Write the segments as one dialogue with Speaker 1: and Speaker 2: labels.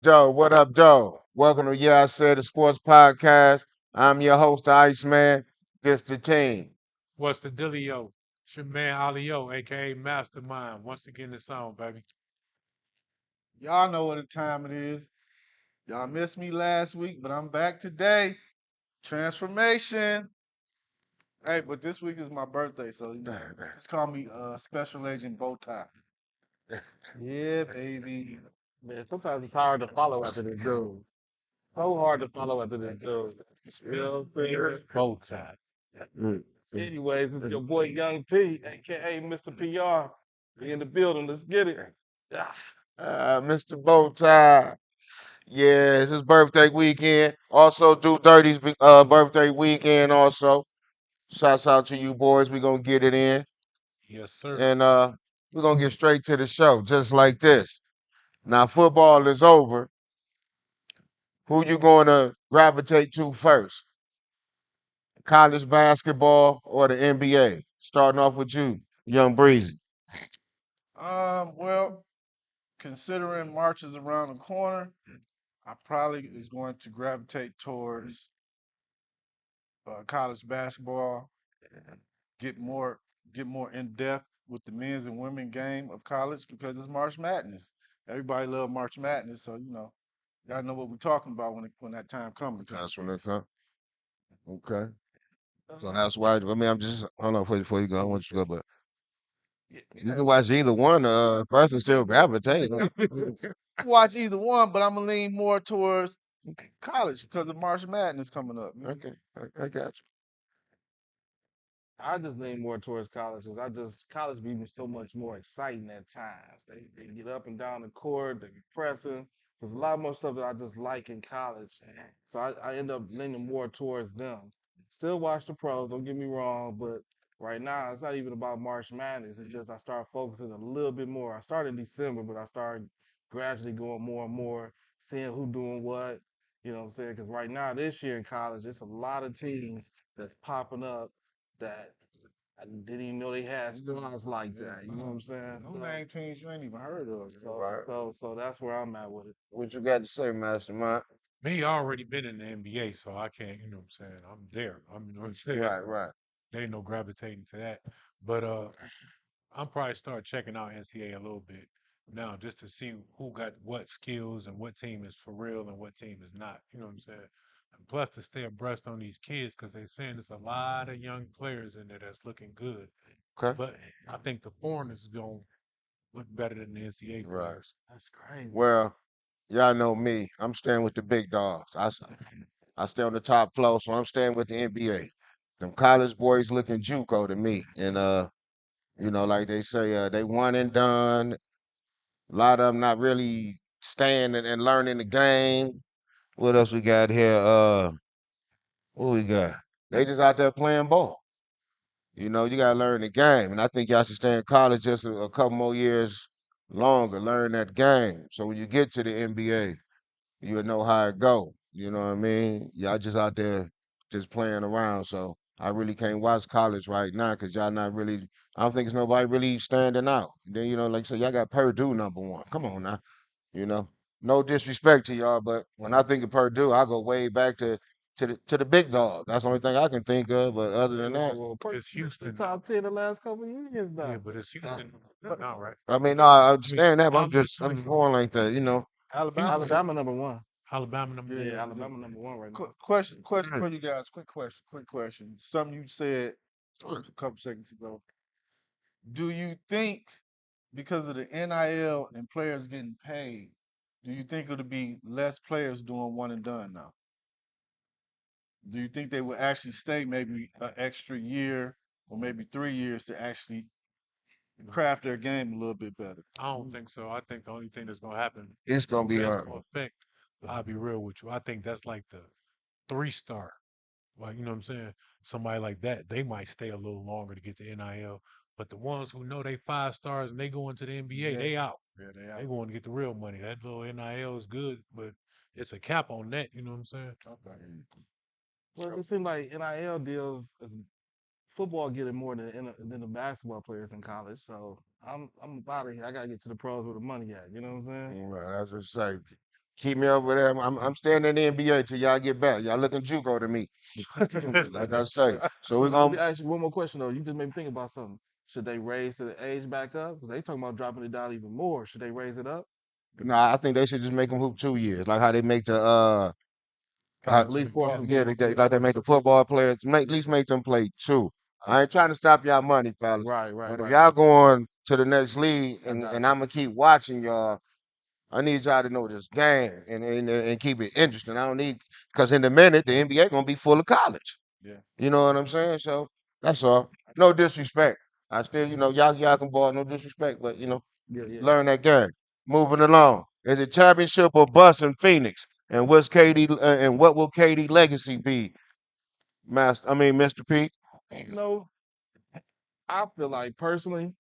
Speaker 1: Doe? What up, Doe? Welcome to Yeah I Said the Sports Podcast. I'm your host, the Iceman. This the team.
Speaker 2: What's the dealio? It's your man Alio, aka Mastermind. Once again, the song, baby.
Speaker 3: Y'all know what the time it is. Y'all missed me last week, but I'm back today. Transformation. Hey, but this week is my birthday, so just call me Special Agent Bowtie. Yeah, baby.
Speaker 4: Man, sometimes it's hard to follow after this dude. So hard to follow after this dude. You know what I'm saying?
Speaker 2: Both sides.
Speaker 4: Anyways, this is your boy Young P, aka Mr. PR. We in the building. Let's get it. Ah,
Speaker 1: Mr. Bowtie. Yeah, it's his birthday weekend. Also, Do Dirty's birthday weekend. Also, shouts out to you boys. We gonna get it in,
Speaker 2: Yes, sir.
Speaker 1: and we're gonna get straight to the show, just like this. Now, football is over. Who you gonna gravitate to first? College basketball or the NBA? Starting off with you, Young Breezy.
Speaker 3: Well, considering March is around the corner, I probably is going to gravitate towards college basketball. Get more, get more in depth with the men's and women game of college because it's March Madness. Everybody love March Madness, so gotta know what we're talking about when that time comes.
Speaker 1: That's when it comes. Okay. So that's why. I mean, I'm just hold on before you go. I want you to go, but you can watch either one. Person still gravitate.
Speaker 3: Watch either one, but I'm gonna lean more towards college because of March Madness coming up.
Speaker 1: Okay, I got
Speaker 4: I just lean more towards college because college be so much more exciting at times. They get up and down the court, they be pressing. So there's a lot more stuff that I just like in college. So I end up leaning more towards them. Still watch the pros, don't get me wrong, but right now it's not even about March Madness. It's just I start focusing a little bit more. I started in December, but I started gradually going more and more, seeing who doing what. You know what I'm saying? Because right now, this year in college, it's a lot of teams that's popping up that I didn't even know they had stars like that. You know what I'm saying?
Speaker 3: Them name teams you ain't even heard of.
Speaker 1: you. Right.
Speaker 4: So that's where I'm at with it.
Speaker 1: What you got to say, Mastermind?
Speaker 2: Me, I already been in the NBA, so I can't, you know what I'm saying? I'm there. You know what I'm saying?
Speaker 1: Right,
Speaker 2: So
Speaker 1: right.
Speaker 2: there ain't no gravitating to that. But I'm probably start checking out NCAA a little bit now just to see who got what skills and what team is for real and what team is not. You know what I'm saying? And plus to stay abreast on these kids because they're saying there's a lot of young players in there that's looking good.
Speaker 1: Okay.
Speaker 2: But I think the foreigners going to look better than the NCAA
Speaker 1: Right.
Speaker 2: players.
Speaker 4: That's crazy.
Speaker 1: Well, y'all know me. I'm staying with the big dogs. I stay on the top floor, so I'm staying with the NBA. Them college boys looking JUCO to me, and like they say, they one and done. A lot of them not really staying and learning the game. What else we got here? What we got? They just out there playing ball. You gotta learn the game, and I think y'all should stay in college just a couple more years longer, learn that game. So when you get to the NBA, you'll know how it go. You know what I mean? Y'all just out there just playing around. So I really can't watch college right now because y'all not really. I don't think it's nobody really standing out. Then like I said, y'all got Purdue number one. Come on now. You know, no disrespect to y'all, but when I think of Purdue, I go way back to the big dog. That's the only thing I can think of. But other than that,
Speaker 4: Well,
Speaker 2: It's
Speaker 4: the
Speaker 2: Houston now.
Speaker 4: top 10 the last couple of years
Speaker 2: Yeah,
Speaker 4: now.
Speaker 2: but it's
Speaker 3: Uh,
Speaker 2: Houston
Speaker 3: but
Speaker 2: now, right?
Speaker 1: I mean, no, I
Speaker 2: I mean,
Speaker 1: understand that, but I'm
Speaker 2: I'm just
Speaker 1: just I'm
Speaker 2: saying,
Speaker 1: just going like that.
Speaker 3: Alabama.
Speaker 2: Houston,
Speaker 4: Alabama number one.
Speaker 2: Alabama number
Speaker 3: Yeah,
Speaker 2: one.
Speaker 4: Yeah,
Speaker 3: yeah.
Speaker 4: Alabama number one right now.
Speaker 3: Question for you guys. Quick question. Something you said a couple seconds ago. Do you think because of the NIL and players getting paid, do you think it'll be less players doing one and done now? Do you think they will actually stay maybe an extra year or maybe 3 years to actually craft their game a little bit better?
Speaker 2: I don't think so. I think the only thing that's gonna happen
Speaker 1: It's gonna be
Speaker 2: that's
Speaker 1: hard.
Speaker 2: gonna affect, I'll be real with you. I think that's like the 3-star. Like, you know what I'm saying? Somebody like that, they might stay a little longer to get the NIL. But the ones who know they 5 stars and they go into the NBA,
Speaker 3: Yeah,
Speaker 2: they out.
Speaker 3: yeah, they
Speaker 2: They
Speaker 3: out.
Speaker 2: going to get the real money. That little NIL is good, but it's a cap on that. You know what I'm saying?
Speaker 3: Okay.
Speaker 4: Well, it seems like NIL deals is football getting more than the basketball players in college. So I'm about it. I gotta get to the pros where the money at. You know what I'm saying?
Speaker 1: Right, as I say, Keep me over there. I'm staying in the NBA till y'all get back. Y'all looking JUCO to me, like I say. So we're
Speaker 4: Let me
Speaker 1: gonna.
Speaker 4: ask you one more question though. You just made me think about something. Should they raise the age back up? Because they talking about dropping it down even more. Should they raise it up?
Speaker 1: Nah, I think they should just make them hoop 2 years, like how they make the
Speaker 3: Kind
Speaker 1: how,
Speaker 3: of
Speaker 4: At least
Speaker 3: the
Speaker 4: force
Speaker 3: bus.
Speaker 4: them.
Speaker 1: yeah, like they make the football players at least make them play 2. I ain't trying to stop y'all money, fellas.
Speaker 4: Right, right,
Speaker 1: But if
Speaker 4: right.
Speaker 1: y'all going to the next league
Speaker 4: I
Speaker 1: and,
Speaker 4: got
Speaker 1: and I'm gonna keep watching y'all, I need y'all to know this game and keep it interesting. I don't need because in a minute the NBA gonna be full of college.
Speaker 3: Yeah.
Speaker 1: You know what I'm saying? So that's all. No disrespect. I still, y'all can ball, no disrespect, but
Speaker 4: yeah, yeah.
Speaker 1: learn that game. Moving along. Is it championship or bust in Phoenix? And what will KD legacy be, Mr. P?
Speaker 4: You know, I feel like personally,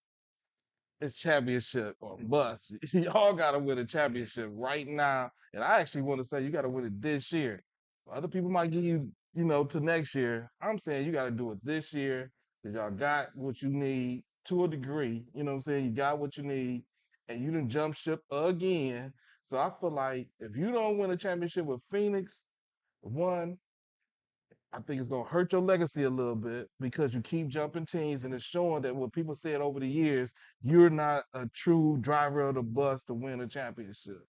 Speaker 4: it's championship or bust. Y'all gotta win a championship right now. And I actually want to say you gotta win it this year. Other people might give you, to next year. I'm saying you gotta do it this year because y'all got what you need to a degree. You know what I'm saying? You got what you need, and you didn't jump ship again. So I feel like if you don't win a championship with Phoenix, one, I think it's gonna hurt your legacy a little bit because you keep jumping teams, and it's showing that what people said over the years, you're not a true driver of the bus to win a championship.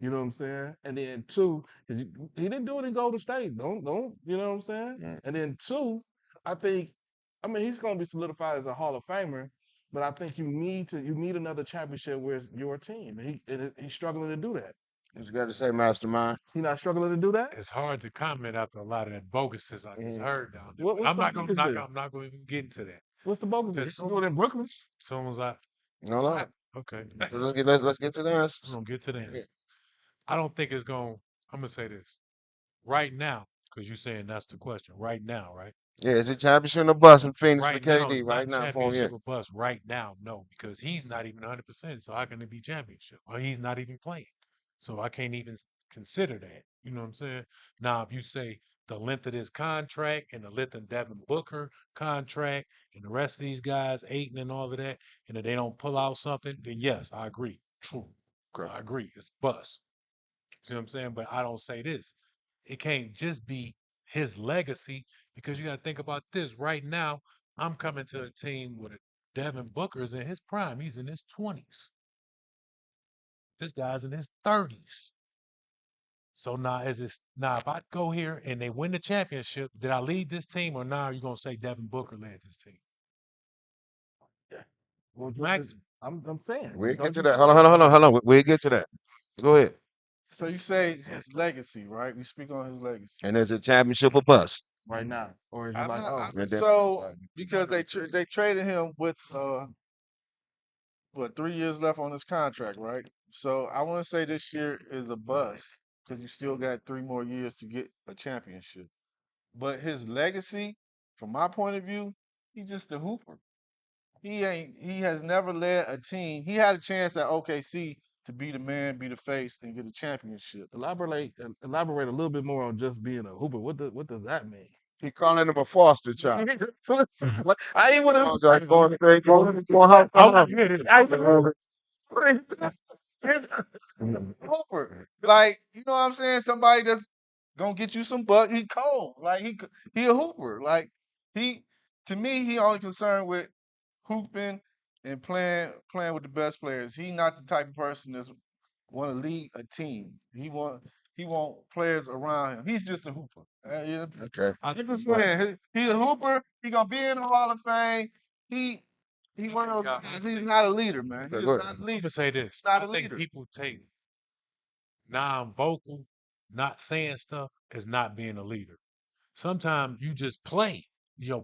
Speaker 4: You know what I'm saying? And then two, 'cause he didn't do it in Golden State. Don't, you know what I'm saying?
Speaker 1: Mm.
Speaker 4: And then two, I mean, he's gonna be solidified as a Hall of Famer, but I think you need another championship with your team. He's struggling to do that.
Speaker 1: What you got to say, Mastermind?
Speaker 4: He's not struggling to do that.
Speaker 2: It's hard to comment after a lot of that bogus I just
Speaker 1: Mhm.
Speaker 2: heard down there.
Speaker 4: What,
Speaker 2: But
Speaker 4: what's the bogus then?
Speaker 2: I'm not gonna even get into that.
Speaker 4: What's the bogus then? He's
Speaker 2: Because
Speaker 4: doing it in Brooklyn.
Speaker 2: as soon as I
Speaker 1: No, no.
Speaker 2: okay,
Speaker 1: So let's get to the
Speaker 2: we're
Speaker 1: answers.
Speaker 2: gonna get to the
Speaker 1: Yeah.
Speaker 2: answer. I don't think it's gonna I'm gonna say this. Right now, because you're saying that's the question. Right now, right?
Speaker 1: Yeah, is it championship or bust in Phoenix for
Speaker 2: Right now
Speaker 1: KD
Speaker 2: it's
Speaker 1: right
Speaker 2: not
Speaker 1: now for him? Yeah.
Speaker 2: championship or bust. Right now, no, because he's not even 100%. So how can it be championship? Or he's not even playing. So I can't even consider that. You know what I'm saying? Now, if you say the length of this contract and the length of Devin Booker contract and the rest of these guys, Aiton and all of that, and if they don't pull out something, then yes, I agree. True.
Speaker 1: Okay.
Speaker 2: I agree. It's bust. See what I'm saying? But I don't say this. It can't just be his legacy because you got to think about this. Right now, I'm coming to a team with a Devin Booker's in his prime. He's in his 20s. This guy's in his 30s. So now if I go here and they win the championship, did I lead this team or now you gonna say Devin Booker led this team?
Speaker 4: Well,
Speaker 2: Max,
Speaker 4: I'm saying.
Speaker 1: We'll get
Speaker 4: Don't
Speaker 1: to
Speaker 4: you
Speaker 1: that.
Speaker 4: feel
Speaker 1: Hold on. We'll get to that. Go ahead.
Speaker 3: So you say his legacy, right? We speak on his legacy.
Speaker 1: And is it championship or bust?
Speaker 4: right now? Or is you
Speaker 3: I'm
Speaker 4: like,
Speaker 3: not.
Speaker 4: oh,
Speaker 1: And then,
Speaker 3: So because they traded him with what 3 years left on his contract, right? So I want to say this year is a bust because you still got 3 more years to get a championship. But his legacy, from my point of view, he's just a hooper. He ain't. He has never led a team. He had a chance at OKC to be the man, be the face, and get a championship.
Speaker 4: elaborate a little bit more on just being a hooper. What does that mean?
Speaker 1: he calling him a foster child.
Speaker 4: That's what it sound like. I ain't want
Speaker 1: Oh,
Speaker 4: to.
Speaker 1: just going how
Speaker 3: Hooper. Like, you know what I'm saying? Somebody that's gonna get you some buck. He cold. Like he a hooper. Like he to me, he only concerned with hooping and playing with the best players. He not the type of person that's want to lead a team. He want players around him. He's just a hooper. Yeah.
Speaker 1: Okay.
Speaker 2: I
Speaker 3: I'm just saying, he a hooper. He gonna be in the Hall of Fame. He one of those
Speaker 2: Yeah.
Speaker 3: guys. He's not a leader, man.
Speaker 1: Okay,
Speaker 3: He's
Speaker 1: go ahead.
Speaker 3: not a
Speaker 2: I'm
Speaker 3: leader.
Speaker 2: gonna say this.
Speaker 3: He's not
Speaker 2: I
Speaker 3: a
Speaker 2: think
Speaker 3: leader.
Speaker 2: people take non-vocal, not saying stuff as not being a leader. Sometimes you just play.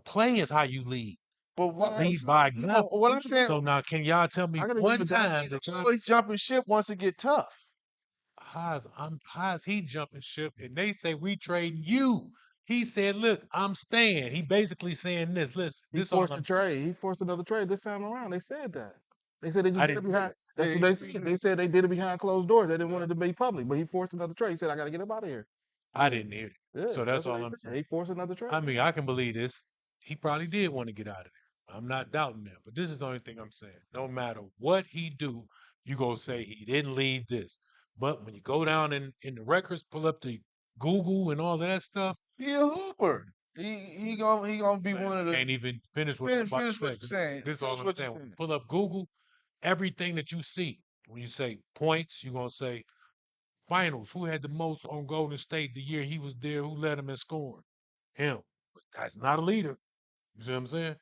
Speaker 2: Play is how you lead.
Speaker 3: But why?
Speaker 2: Lead by
Speaker 3: So
Speaker 2: example.
Speaker 3: what I'm saying,
Speaker 2: So now, can y'all tell me
Speaker 4: I gotta agree
Speaker 2: one
Speaker 4: with that.
Speaker 2: time
Speaker 3: he's
Speaker 2: that y'all
Speaker 3: always jumping ship once it get tough.
Speaker 2: how's he jumping ship? And they say we trading you. He said, "Look, I'm staying." He basically saying this. Listen,
Speaker 4: He
Speaker 2: this all
Speaker 4: forced a
Speaker 2: I'm saying.
Speaker 4: trade. He forced another trade this time around. They said that. They said they just
Speaker 2: I
Speaker 4: did it
Speaker 2: didn't hear
Speaker 4: behind.
Speaker 2: that.
Speaker 4: That's
Speaker 3: Yeah,
Speaker 4: what they said. They said they did it behind closed doors. They didn't want it to be public, but he forced another trade. He said, "I got to get up out of here."
Speaker 2: I
Speaker 4: Yeah,
Speaker 2: didn't hear it.
Speaker 4: yeah.
Speaker 2: So
Speaker 4: That's
Speaker 2: that's
Speaker 4: what
Speaker 2: all
Speaker 4: they
Speaker 2: I'm
Speaker 4: said.
Speaker 2: saying.
Speaker 4: He forced another trade.
Speaker 2: I mean, I can believe this. He probably did want to get out of there. I'm not doubting that. But this is the only thing I'm saying. No matter what he do, you gonna say he didn't lead this. But when you go down in the records, pull up the Google and all of that stuff,
Speaker 3: He a hooper. He gonna be
Speaker 2: man,
Speaker 3: one of the
Speaker 2: can't even finish what I'm
Speaker 3: finish
Speaker 2: about to
Speaker 3: finish what
Speaker 2: say.
Speaker 3: you're saying.
Speaker 2: This is all
Speaker 3: Finish
Speaker 2: I'm
Speaker 3: what you're
Speaker 2: saying.
Speaker 3: saying.
Speaker 2: Pull up Google, everything that you see. When you say points, you're gonna say finals. Who had the most on Golden State the year he was there? Who led them in scoring? Him. But that's not a leader. You see what I'm saying?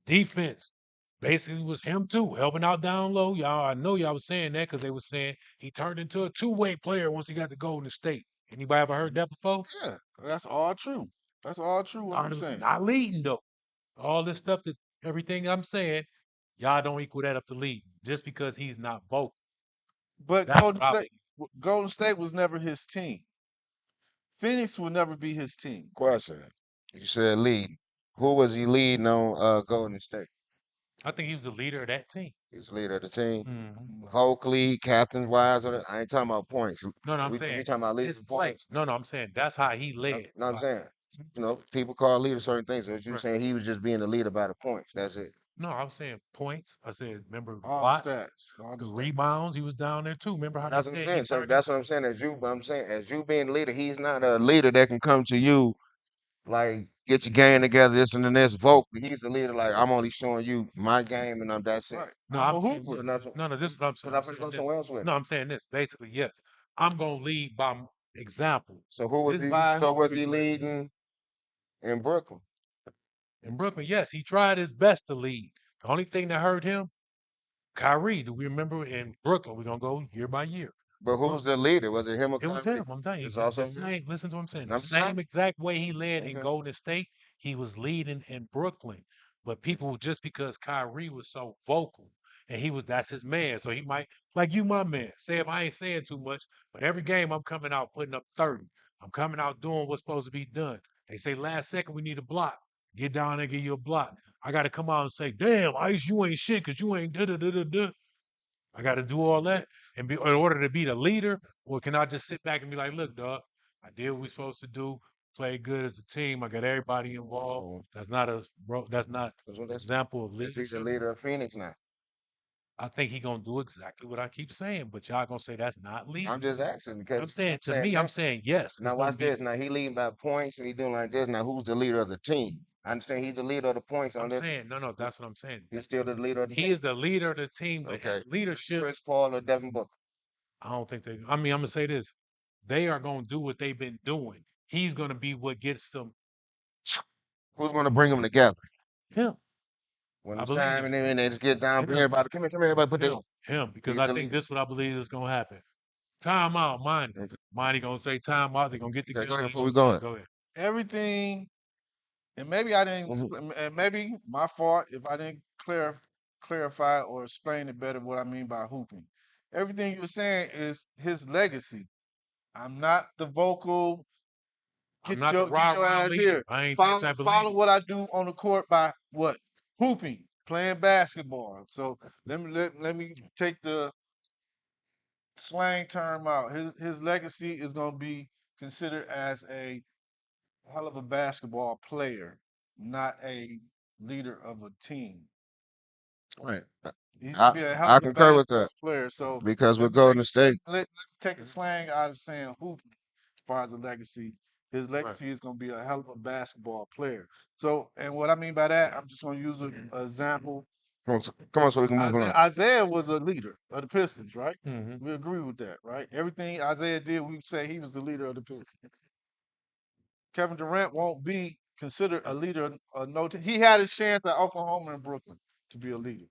Speaker 2: Defense basically was him too, helping out down low. Y'all, I know y'all was saying that because they was saying he turned into a two-way player once he got to Golden State. Anybody ever heard that before?
Speaker 3: Yeah, that's all true. That's all true. What you're
Speaker 2: Not,
Speaker 3: saying.
Speaker 2: not leading though. All this stuff that everything I'm saying, y'all don't equal that up to leading just because he's not vocal.
Speaker 3: But
Speaker 2: That's what I believe.
Speaker 3: Golden State was never his team. Phoenix will never be his team.
Speaker 1: Question. You said lead. Who was he leading on Golden State?
Speaker 2: I think he was the leader of that team.
Speaker 1: He's the leader of the team.
Speaker 2: Mhm.
Speaker 1: Hokley, captain wise. I ain't talking about points.
Speaker 2: No, I'm
Speaker 1: We
Speaker 2: saying
Speaker 1: talking about
Speaker 2: his
Speaker 1: leading
Speaker 2: play.
Speaker 1: points.
Speaker 2: No, I'm saying that's how he led.
Speaker 1: No, I'm
Speaker 2: By,
Speaker 1: saying. You know, people call leader certain things. As you
Speaker 2: right.
Speaker 1: saying he was just being the leader by the points. That's it.
Speaker 2: No, I was saying points. I said, remember
Speaker 3: All the
Speaker 2: watch
Speaker 3: stats. All the
Speaker 2: the
Speaker 3: stats.
Speaker 2: rebounds. He was down there too. Remember how they
Speaker 1: That's what I'm
Speaker 2: said he
Speaker 1: saying. So
Speaker 2: turned
Speaker 1: that's
Speaker 2: into
Speaker 1: what I'm saying. As you being the leader, he's not a leader that can come to you like get your game together, this and then this vocal. He's the leader, like I'm only showing you my game and that's it.
Speaker 3: Right.
Speaker 2: No,
Speaker 3: I'm
Speaker 2: I'm
Speaker 3: a
Speaker 2: saying
Speaker 3: hooper.
Speaker 1: So
Speaker 2: this.
Speaker 1: that's
Speaker 2: No, this is what I'm saying.
Speaker 1: because
Speaker 2: I'm
Speaker 1: I'm gonna
Speaker 2: saying
Speaker 1: go
Speaker 2: this.
Speaker 1: somewhere else with
Speaker 2: No,
Speaker 1: it.
Speaker 2: I'm saying this. Basically, yes. I'm gonna lead by example.
Speaker 1: So who was
Speaker 2: Just
Speaker 1: he?
Speaker 2: by
Speaker 1: So was he
Speaker 2: hooping
Speaker 1: leading in Brooklyn?
Speaker 2: in Brooklyn. Yes, he tried his best to lead. The only thing that hurt him, Kyrie. Do we remember in Brooklyn? We're gonna go year by year.
Speaker 1: But who was the leader? Was it him or
Speaker 2: It was
Speaker 1: Kyrie?
Speaker 2: him. I'm telling you,
Speaker 1: It's
Speaker 2: the
Speaker 1: also him.
Speaker 2: same. Listen to what I'm saying.
Speaker 1: And
Speaker 2: The
Speaker 1: I'm just
Speaker 2: same exact way he led in
Speaker 1: okay.
Speaker 2: Golden State, he was leading in Brooklyn. But people, just because Kyrie was so vocal and that's his man. So he might, like you, my man, say if I ain't saying too much, but every game I'm coming out putting up 30. I'm coming out doing what's supposed to be done. They say last second we need a block. Get down there, give you a block. I got to come out and say, damn, Ice, you ain't shit because you ain't da da da da da. I got to do all that and be in order to be the leader, or can I just sit back and be like, look, dog, I did what we supposed to do, play good as a team. I got everybody involved.
Speaker 1: Oh,
Speaker 2: That's not
Speaker 1: that's what
Speaker 2: an example of
Speaker 1: he's the
Speaker 2: leadership.
Speaker 1: leader of Phoenix now.
Speaker 2: I think he gonna do exactly what I keep saying, but y'all gonna say that's not
Speaker 1: I'm
Speaker 2: leading.
Speaker 1: just asking
Speaker 2: I'm
Speaker 1: because
Speaker 2: saying
Speaker 1: I'm
Speaker 2: to
Speaker 1: saying
Speaker 2: me, I'm
Speaker 1: that.
Speaker 2: saying yes, it's
Speaker 1: Now
Speaker 2: gonna
Speaker 1: watch
Speaker 2: be.
Speaker 1: this. Now he leading by points and he doing like this. Now who's the leader of the team? I understand he's the leader of the points on
Speaker 2: I'm
Speaker 1: this.
Speaker 2: saying no, that's what I'm saying.
Speaker 1: He's still the leader of the
Speaker 2: He
Speaker 1: team.
Speaker 2: is the leader of the team, but
Speaker 1: Okay.
Speaker 2: his leadership,
Speaker 1: Chris Paul or Devin Booker.
Speaker 2: I don't think they. I mean, I'm gonna say this: they are gonna do what they've been doing. He's gonna be what gets them
Speaker 1: Who's gonna bring them together?
Speaker 2: him.
Speaker 1: When
Speaker 2: I
Speaker 1: it's
Speaker 2: believe
Speaker 1: time
Speaker 2: him.
Speaker 1: and then they just get down, bring
Speaker 2: Him.
Speaker 1: everybody, come here, everybody put
Speaker 2: Him.
Speaker 1: their
Speaker 2: Him. Because
Speaker 1: he's
Speaker 2: I
Speaker 1: the
Speaker 2: think
Speaker 1: leader.
Speaker 2: this is what I believe is gonna happen. Time out, Monty.
Speaker 1: Okay,
Speaker 2: Monty gonna say time out. They're gonna get
Speaker 1: okay, go
Speaker 2: together.
Speaker 1: ahead
Speaker 2: He
Speaker 1: before
Speaker 2: gonna
Speaker 1: we
Speaker 2: say,
Speaker 1: going.
Speaker 2: go ahead.
Speaker 3: Everything, and maybe I didn't.
Speaker 1: Mhm.
Speaker 3: And maybe my fault if I didn't clarify or explain it better what I mean by hooping. Everything you were saying is his legacy. I'm not the vocal.
Speaker 2: I'm not the
Speaker 3: Get
Speaker 2: rah
Speaker 3: your
Speaker 2: rah
Speaker 3: ass
Speaker 2: leader.
Speaker 3: here.
Speaker 2: I ain't that
Speaker 3: Follow
Speaker 2: type of
Speaker 3: follow
Speaker 2: leader.
Speaker 3: what I do on the court by what? Hooping, playing basketball. So let me take the slang term out. His legacy is gonna be considered as a hell of a basketball player, not a leader of a team.
Speaker 1: Right.
Speaker 3: He's gonna
Speaker 1: I
Speaker 3: be a hell
Speaker 1: I
Speaker 3: of a
Speaker 1: concur with that
Speaker 3: basketball player. So
Speaker 1: because
Speaker 3: let
Speaker 1: with
Speaker 3: me take
Speaker 1: Golden
Speaker 3: the slang,
Speaker 1: State,
Speaker 3: let me take the slang out of saying hooping as far as a legacy. His
Speaker 2: Right.
Speaker 3: legacy is gonna be a hell of a basketball player. So, and what I mean by that, I'm just gonna use an example.
Speaker 1: come on, so we can move
Speaker 3: Isaiah,
Speaker 1: on.
Speaker 3: Isaiah was a leader of the Pistons, right?
Speaker 2: Mm-hmm.
Speaker 3: We agree with that, right? Everything Isaiah did, we say he was the leader of the Pistons. Kevin Durant won't be considered a leader of no team. He had his chance at Oklahoma and Brooklyn to be a leader.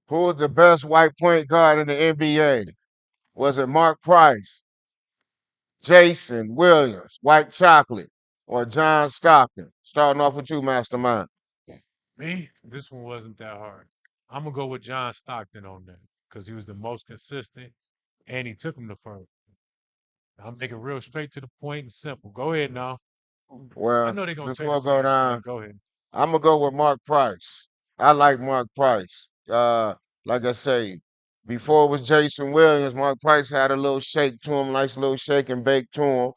Speaker 1: Who is the best white point guard in the NBA? Was it Mark Price, Jason Williams, White Chocolate, or John Stockton? Starting off with you, Mastermind.
Speaker 2: Me, this one wasn't that hard. I'm gonna go with John Stockton on that because he was the most consistent and he took him the furthest. I'll make it real straight to the point and simple. Go ahead now. I
Speaker 1: Well,
Speaker 2: know they're gonna tell you
Speaker 1: before
Speaker 2: the
Speaker 1: I go
Speaker 2: same thing.
Speaker 1: down,
Speaker 2: Go ahead.
Speaker 1: I'm gonna go with Mark Price. I like Mark Price. Like I say, before it was Jason Williams, Mark Price had a little shake to him, nice little shake and bake to him.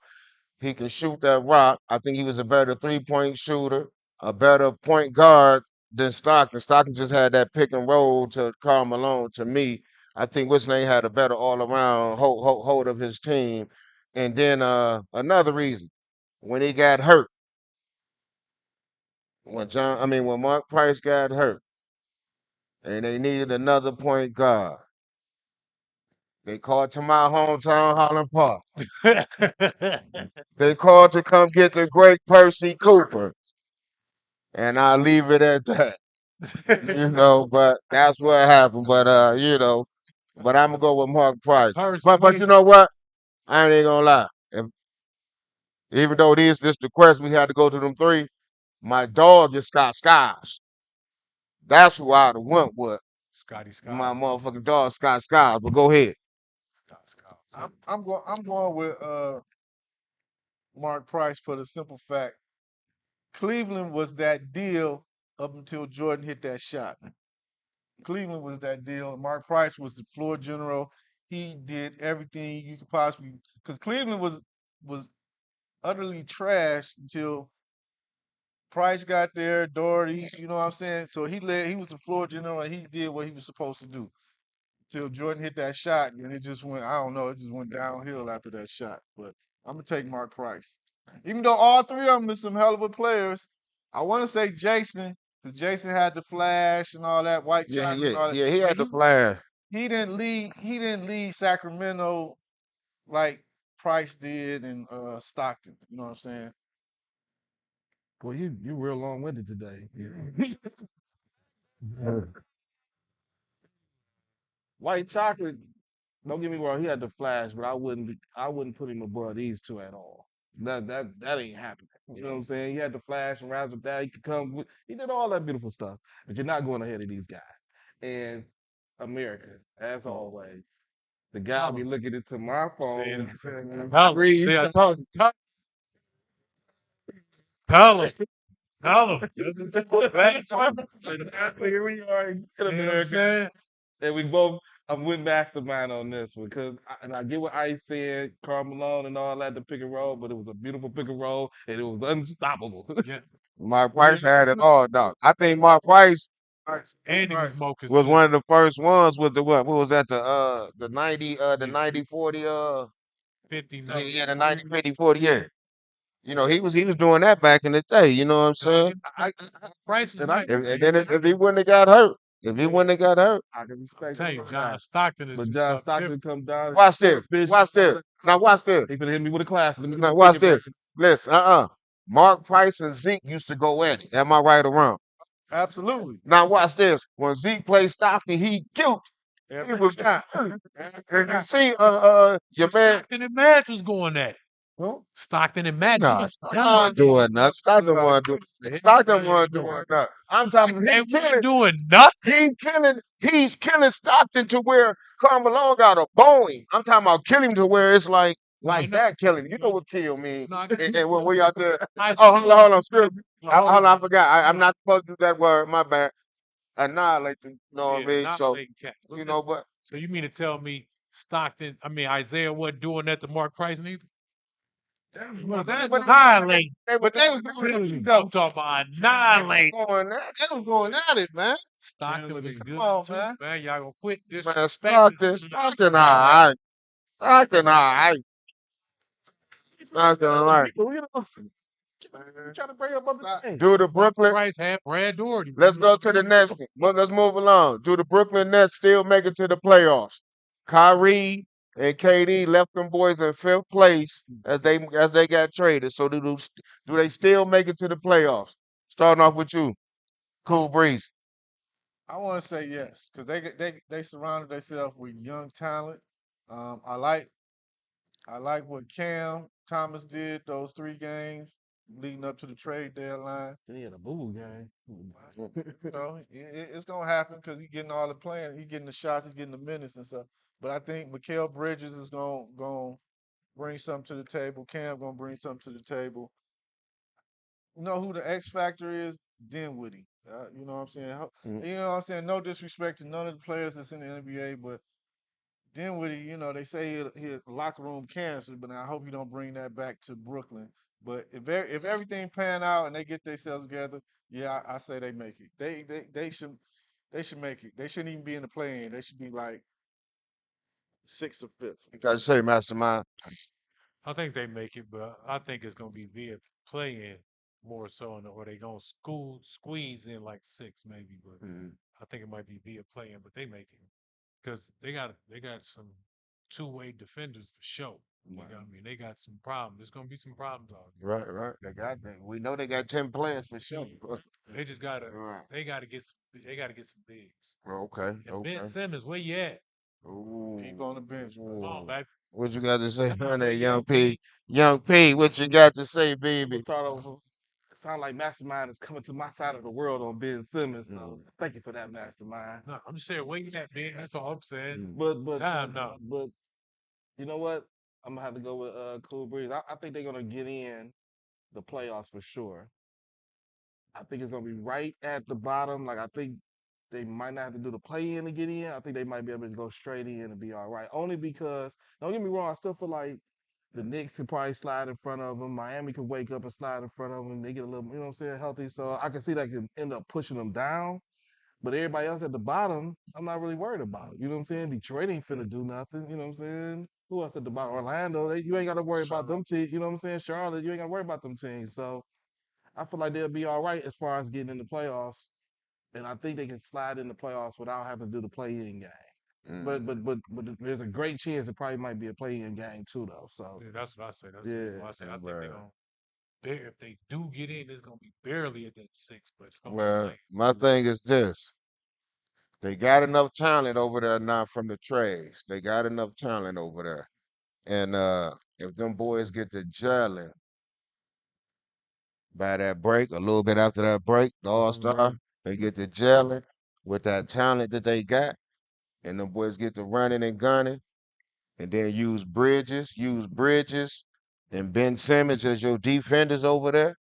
Speaker 1: He can shoot that rock. I think he was a better 3-point shooter, a better point guard than Stockton. Stockton just had that pick and roll to Karl Malone to me. I think what's name had a better all around hold of his team. And then another reason, when he got hurt, when Mark Price got hurt and they needed another point guard, they called to my hometown, Holland Park. They called to come get the great Percy Cooper. And I'll leave it at that. But that's what happened. But I'm gonna go with Mark Price.
Speaker 2: Hurts
Speaker 1: But
Speaker 2: me.
Speaker 1: you know what? I ain't gonna lie. Even though this the quest we had to go to them three, my dog just got Skiles. That's who I'd have went with.
Speaker 2: Scotty
Speaker 1: My
Speaker 2: Scott.
Speaker 1: motherfucking dog Scott Skiles. But go ahead.
Speaker 2: Scott Scott.
Speaker 3: I'm going with Mark Price for the simple fact Cleveland was that deal up until Jordan hit that shot. Cleveland was that deal. Mark Price was the floor general. He did everything you could possibly because Cleveland was utterly trash until Price got there, Doherty, you know what I'm saying? So he was the floor general and he did what he was supposed to do. Till Jordan hit that shot and it just went, I don't know, it just went downhill after that shot. But I'm gonna take Mark Price. Even though all three of them are some hell of a players, I want to say Jason, because Jason had the flash and all that, white
Speaker 1: Yeah,
Speaker 3: chocolate and all that.
Speaker 1: yeah. He
Speaker 3: But
Speaker 1: had the flash.
Speaker 3: he didn't lead Sacramento like Price did and Stockton. You know what I'm saying?
Speaker 4: Boy, you real long winded today. White chocolate. Don't get me wrong, he had the flash, but I wouldn't put him above these two at all. That ain't happening. You know what I'm saying? He had the flash and rise with that. He could come with, he did all that beautiful stuff. But you're not going ahead of these guys. And America, as always, the guy
Speaker 2: Tell
Speaker 4: be
Speaker 2: him.
Speaker 4: looking into my phone
Speaker 2: See,
Speaker 4: and saying,
Speaker 2: tell him.
Speaker 4: "Read."
Speaker 2: See, I told you. Tell him. Tell him.
Speaker 4: Here we are in
Speaker 2: See what I'm
Speaker 4: America.
Speaker 2: saying?
Speaker 4: And we both I went mastermind on this one because I get what Ice said, Karl Malone and all that, the pick and roll, but it was a beautiful pick and roll and it was unstoppable.
Speaker 2: Yeah.
Speaker 1: Mark Price had it all, dog. I think Mark Price
Speaker 3: Price.
Speaker 2: And he was
Speaker 3: Price.
Speaker 2: more
Speaker 1: was one of
Speaker 2: consistent.
Speaker 1: the first ones with the what? What was that? The 90 the
Speaker 2: Yeah.
Speaker 1: 90-40
Speaker 2: 50
Speaker 1: yeah,
Speaker 2: 90.
Speaker 1: yeah, the 90-50-40, yeah. He was doing that back in the day, you know what I'm saying?
Speaker 2: Price was
Speaker 4: And I
Speaker 2: nice.
Speaker 1: And then if he wouldn't have got hurt, if he wouldn't have got hurt,
Speaker 4: I can
Speaker 2: I'm
Speaker 4: respect
Speaker 2: telling
Speaker 4: him
Speaker 2: you,
Speaker 4: for
Speaker 2: John
Speaker 4: that.
Speaker 2: Stockton is
Speaker 4: But
Speaker 2: just
Speaker 4: John
Speaker 2: something
Speaker 4: Stockton
Speaker 2: different.
Speaker 4: come down.
Speaker 1: watch this. Watch this. Now watch this.
Speaker 4: He finna hit me with a class.
Speaker 1: Now watch this. Listen, Mark Price and Zeke used to go at it. Am I right or wrong?
Speaker 3: Absolutely.
Speaker 1: Now watch this. When Zeke played Stockton, he killed. He was down. And you see, your man.
Speaker 2: Stockton and Madge was going at it.
Speaker 1: Who?
Speaker 2: Stockton and Madge.
Speaker 1: Nah, Stockton wasn't doing nothing. Stockton wasn't doing nothing. I'm talking
Speaker 2: They
Speaker 1: he
Speaker 2: weren't
Speaker 1: killing.
Speaker 2: doing nothing.
Speaker 1: He's killing Stockton to where Carmelo got a Boeing. I'm talking about killing him to where it's like
Speaker 2: No,
Speaker 1: like
Speaker 2: no.
Speaker 1: that killing. You know what kill mean?
Speaker 2: No, I-
Speaker 1: And when we out there.
Speaker 2: I-
Speaker 1: Oh, hold on, excuse me. Hold on, I
Speaker 2: on.
Speaker 1: forgot. I'm not supposed to use that word. My bad. Annihilate them. You know what I
Speaker 2: Yeah,
Speaker 1: mean?
Speaker 2: not
Speaker 1: So
Speaker 2: late cat.
Speaker 1: but
Speaker 2: So you mean to tell me Isaiah wasn't doing that to Mark Price neither?
Speaker 1: but
Speaker 2: Annihilate.
Speaker 1: they was doing it.
Speaker 2: I'm talking about annihilate.
Speaker 3: They was going at it, man.
Speaker 2: Stockton was good
Speaker 3: on,
Speaker 2: too,
Speaker 3: man.
Speaker 2: man. Y'all gonna quit
Speaker 1: Man,
Speaker 2: disrespecting.
Speaker 1: Stockton, all right. Stockton, all right. Stockton, all right.
Speaker 4: Trying to bring up other things.
Speaker 1: Do the Brooklyn.
Speaker 2: Price had Brad Doherty.
Speaker 1: Let's go to the next one. Well, let's move along. Do the Brooklyn Nets still make it to the playoffs? Kyrie and KD left them boys in fifth place as they got traded. So do they still make it to the playoffs? Starting off with you, Cool Breeze.
Speaker 3: I want to say yes because they surrounded themselves with young talent. Um, I like I like what Cam Thomas did those 3 games leading up to the trade deadline.
Speaker 4: Then he had a boo game.
Speaker 3: It's gonna happen because he's getting all the playing, he's getting the shots, he's getting the minutes and stuff. But I think Mikael Bridges is gonna bring something to the table. Cam gonna bring something to the table. You know who the X factor is? Dinwiddie. You know what I'm saying?
Speaker 1: Mm.
Speaker 3: You know what I'm saying? No disrespect to none of the players that's in the NBA, but Dinwiddie, they say he locker room cancer, but I hope you don't bring that back to Brooklyn. But if everything pan out and they get themselves together, yeah, I say they make it. They should make it. They shouldn't even be in the play-in. They should be like 6th or 5th.
Speaker 1: You got to say, Mastermind.
Speaker 2: I think they make it, but I think it's gonna be via play-in more so, or they gonna squeeze in like 6 maybe. But I think it might be via play-in, but they make it because they got some two-way defenders for sure. You know what I mean, they got some problems. There's gonna be some problems out there.
Speaker 1: Right. They got that. We know they got 10 players for sure.
Speaker 2: They just gotta
Speaker 1: Right.
Speaker 2: they gotta get some bigs.
Speaker 1: Okay.
Speaker 2: And Ben Simmons, where you at?
Speaker 1: Ooh.
Speaker 3: Deep on the bench, bro.
Speaker 2: Come on, baby.
Speaker 1: What you got to say
Speaker 2: Come on,
Speaker 1: on that,
Speaker 2: baby.
Speaker 1: Young P? Young P, what you got to say,
Speaker 4: I'm
Speaker 1: baby?
Speaker 4: gonna start over. It sounds like Mastermind is coming to my side of the world on Ben Simmons. So thank you for that, Mastermind.
Speaker 2: No, I'm just saying, where you at, Ben? That's all I'm saying.
Speaker 4: But
Speaker 2: Time now.
Speaker 4: but you know what? I'm gonna have to go with Cool Breeze. I think they're gonna get in the playoffs for sure. I think it's gonna be right at the bottom. Like I think they might not have to do the play in to get in. I think they might be able to go straight in and be all right. Only because don't get me wrong, I still feel like the Knicks could probably slide in front of them. Miami could wake up and slide in front of them. They get a little, you know what I'm saying, healthy. So I can see that could end up pushing them down. But everybody else at the bottom, I'm not really worried about. You know what I'm saying? Detroit ain't finna do nothing. You know what I'm saying? Who else at the bottom? Orlando, you ain't got to worry about them teams. You know what I'm saying? Charlotte, you ain't got to worry about them teams. So I feel like they'll be all right as far as getting in the playoffs. And I think they can slide in the playoffs without having to do the play-in game. But there's a great chance it probably might be a play-in game too, though. So
Speaker 2: Yeah, that's what I say. That's
Speaker 4: yeah,
Speaker 2: what I say. I think they're gonna. If they do get in, it's gonna be barely at that 6, but it's gonna be
Speaker 1: Well,
Speaker 2: playing.
Speaker 1: my thing is this. They got enough talent over there now from the trades. They got enough talent over there. And if them boys get to gelling by that break, a little bit after that break, the All-Star, they get to gelling with that talent that they got, and them boys get to running and gunning, and then use Bridges, and Ben Simmons as your defenders over there,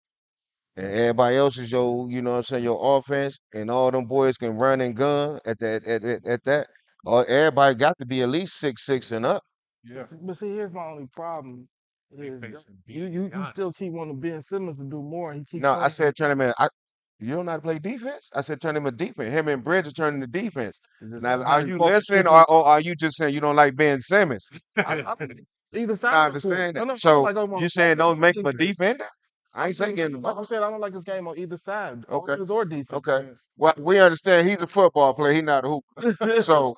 Speaker 1: and everybody else is your, you know what I'm saying, your offense, and all them boys can run and gun at that. Or everybody got to be at least 6'6" and up.
Speaker 3: Yeah.
Speaker 4: But see, here's my only problem.
Speaker 2: They
Speaker 4: Is
Speaker 2: facing
Speaker 4: you
Speaker 2: Giannis.
Speaker 4: still keep wanting Ben Simmons to do more. And he keeps
Speaker 1: No, I
Speaker 4: playing.
Speaker 1: said turn him in. You don't know how to play defense? I said turn him in defense. Him and Bridges turn into defense. Now, are you listening or are you just saying you don't like Ben Simmons?
Speaker 4: Either
Speaker 1: I
Speaker 4: side. I
Speaker 1: understand that.
Speaker 4: don't
Speaker 1: So
Speaker 4: like him on
Speaker 1: you saying don't make him a
Speaker 4: defense.
Speaker 1: defender? I ain't saying get him.
Speaker 4: I'm saying I don't like this game on either side,
Speaker 1: Okay.
Speaker 4: offense or defense.
Speaker 1: Okay. Well, we understand he's a football player. He's not a hooper. So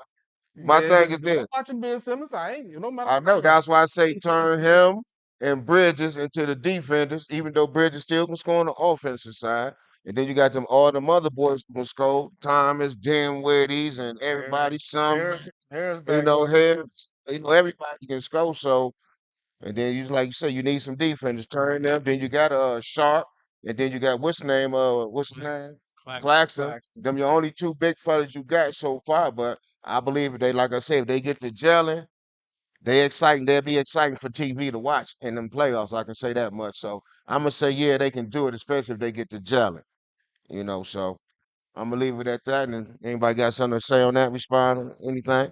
Speaker 1: my thing is this.
Speaker 4: Watching Ben Simmons, I ain't. You know, matter.
Speaker 1: I know that's why I say turn him and Bridges into the defenders, even though Bridges still can score on the offensive side. And then you got them all them other boys who can score, Thomas, Dinwiddie's, and everybody.
Speaker 3: Harris
Speaker 1: You
Speaker 3: back.
Speaker 1: know, Harris. You know, everybody can score. So, and then you like you say, you need some defenders. Turn them. Then you got Sharp, and then you got what's his name? What's his name? Claxton. Them your only two big fellas you got so far. But I believe if they, like I said, if they get to gelling. They'll be exciting for TV to watch in them playoffs. I can say that much. So I'm gonna say, yeah, they can do it, especially if they get to gelling. You know, so I'm gonna leave it at that. And anybody got something to say on that? Respond? Anything?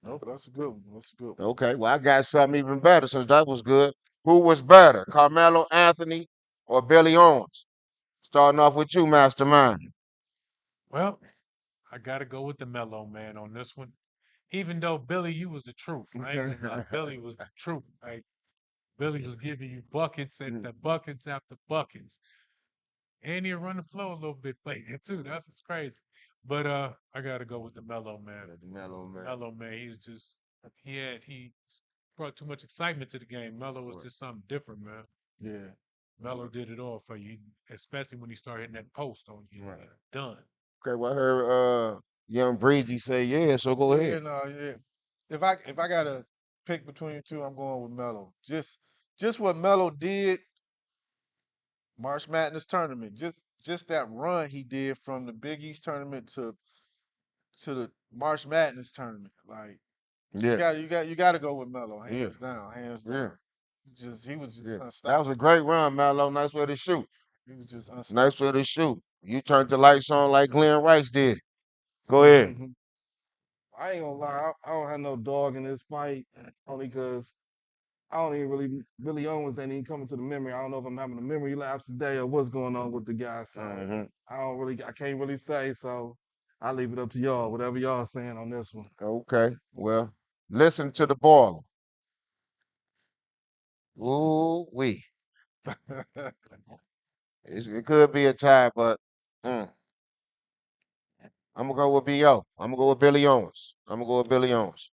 Speaker 3: Nope, that's a good one. That's a good one.
Speaker 1: Okay. Well, I got something even better since that was good. Who was better, Carmelo Anthony or Billy Owens? Starting off with you, Mastermind.
Speaker 2: Well, I gotta go with the Mellow Man on this one. Even though Billy, you was the truth. I ain't gonna lie. Billy was the truth. Like Billy was giving you buckets after buckets after buckets. And he'll run the flow a little bit for you too. That's what's crazy. But I gotta go with the Mellow Man.
Speaker 1: The Mellow Man.
Speaker 2: Mellow Man, he brought too much excitement to the game. Mellow was just something different, man.
Speaker 3: Yeah.
Speaker 2: Mellow did it all for you, especially when he started hitting that post on you.
Speaker 1: Right.
Speaker 2: Done.
Speaker 1: Okay, well, I heard Young Breezy say yeah, so go ahead.
Speaker 3: Yeah. If I gotta pick between the two, I'm going with Melo. Just what Melo did, March Madness tournament. Just that run he did from the Big East tournament to the March Madness tournament. Like
Speaker 1: Yeah.
Speaker 3: you gotta go with Melo,
Speaker 1: Yeah.
Speaker 3: hands down, hands down.
Speaker 1: Yeah.
Speaker 3: He was just
Speaker 1: Yeah. That
Speaker 3: unstoppable.
Speaker 1: was a great run, Melo. Nice way to shoot.
Speaker 3: He was just unstoppable.
Speaker 1: Nice way to shoot. You turned the lights on like Glenn Rice did. Go ahead.
Speaker 4: I ain't gonna lie, I don't have no dog in this fight, only because I don't even really Billy Owens ain't even coming to the memory. I don't know if I'm having a memory lapse today or what's going on with the guy. So I can't really say. So I leave it up to y'all, whatever y'all saying on this one.
Speaker 1: Okay. Well, Listen to the boiler. Ooh wee. It could be a tie, but mm, I'm gonna go with B.O. I'm gonna go with Billy Owens. I'm gonna go with Billy Owens.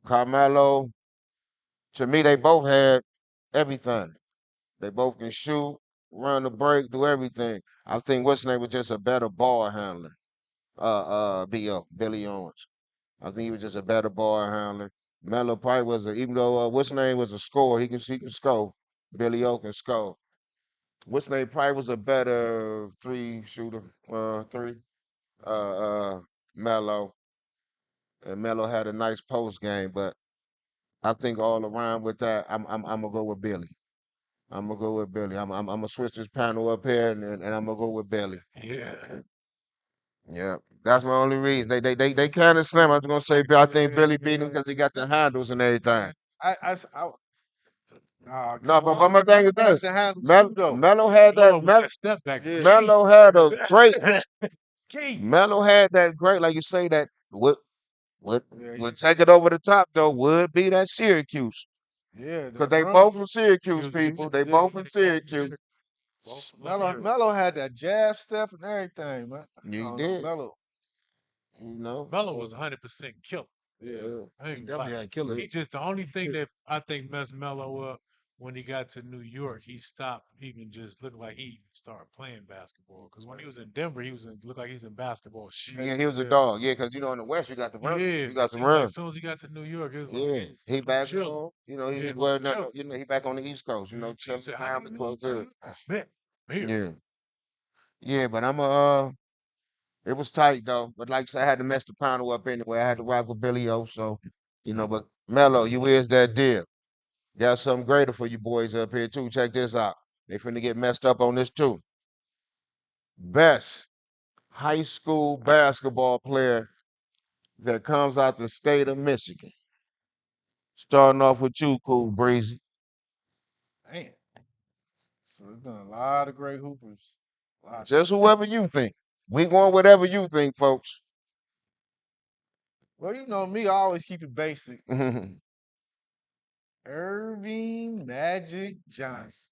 Speaker 1: Carmelo, to me, they both had everything. They both can shoot, run the break, do everything. I think what's name was just a better ball handler. B.O. Billy Owens. I think he was just a better ball handler. Melo probably was even though what's name was a scorer, he can score. Billy O can score. What's name probably was a better three shooter. Three. Uh, Melo. And Melo had a nice post game, but I think all around with that, I'm gonna go with Billy. I'm gonna go with Billy. I'm gonna switch this panel up here, and I'm gonna go with Billy.
Speaker 2: Yeah.
Speaker 1: Yeah, that's my only reason. They kind of slim. I was gonna say, I think Billy beat him because he got the handles and everything. No, but my thing is this: Melo had
Speaker 2: Melo
Speaker 1: that.
Speaker 2: with that step back.
Speaker 3: Yeah.
Speaker 1: Melo had a great.
Speaker 2: Key.
Speaker 1: Melo had that great, like you say, that would
Speaker 3: Yeah,
Speaker 1: would take it over the top though. Would be that Syracuse
Speaker 3: yeah,
Speaker 1: because
Speaker 3: that
Speaker 1: they
Speaker 3: run.
Speaker 1: both from Syracuse
Speaker 2: Syracuse.
Speaker 1: people. They
Speaker 3: Yeah,
Speaker 1: both from Syracuse.
Speaker 2: Both of them
Speaker 3: Melo,
Speaker 2: good.
Speaker 3: Melo had that jab step and everything, man.
Speaker 1: He
Speaker 3: Oh, no,
Speaker 1: did.
Speaker 3: Melo.
Speaker 1: You know.
Speaker 2: Melo was 100% killer.
Speaker 3: Yeah.
Speaker 1: Yeah.
Speaker 2: I ain't gonna
Speaker 4: Definitely
Speaker 2: lie.
Speaker 4: had killers.
Speaker 2: He just the only thing that I think messed Melo up when he got to New York, he stopped even just looked like he even started playing basketball. Because when he was in Denver, looked like he was in basketball shit.
Speaker 1: Yeah, he was a
Speaker 3: Yeah.
Speaker 1: dog. Yeah, because you know in the West you got the run.
Speaker 2: Yeah,
Speaker 1: You
Speaker 2: it
Speaker 1: got the
Speaker 2: seemed like
Speaker 1: run.
Speaker 2: as soon as he got to New York, it was like
Speaker 1: Yeah, he
Speaker 2: I'm
Speaker 1: back.
Speaker 2: chilling.
Speaker 1: You know,
Speaker 2: Yeah,
Speaker 1: he's
Speaker 2: I'm
Speaker 1: well. No,
Speaker 2: chilling.
Speaker 1: you know, he back on the East Coast. You know,
Speaker 2: He
Speaker 1: chilling,
Speaker 2: said, "How
Speaker 1: family,
Speaker 2: you
Speaker 1: close
Speaker 2: mean,
Speaker 1: good.
Speaker 2: bet here?"
Speaker 1: Yeah, yeah, but I'm a. It was tight though. But like I said, I had to mess the panel up anyway. I had to rock with Billy O. So you know, but Melo, you is that deal. Got something greater for you boys up here too. Check this out. They finna get messed up on this too. Best high school basketball player that comes out the state of Michigan. Starting off with you, Cool Breezy.
Speaker 3: Man. So there's been a lot of great hoopers. A lot.
Speaker 1: Just whoever you think. We going whatever you think, folks.
Speaker 3: Well, you know me, I always keep it basic.
Speaker 1: Yeah,
Speaker 3: Irving Magic Johnson.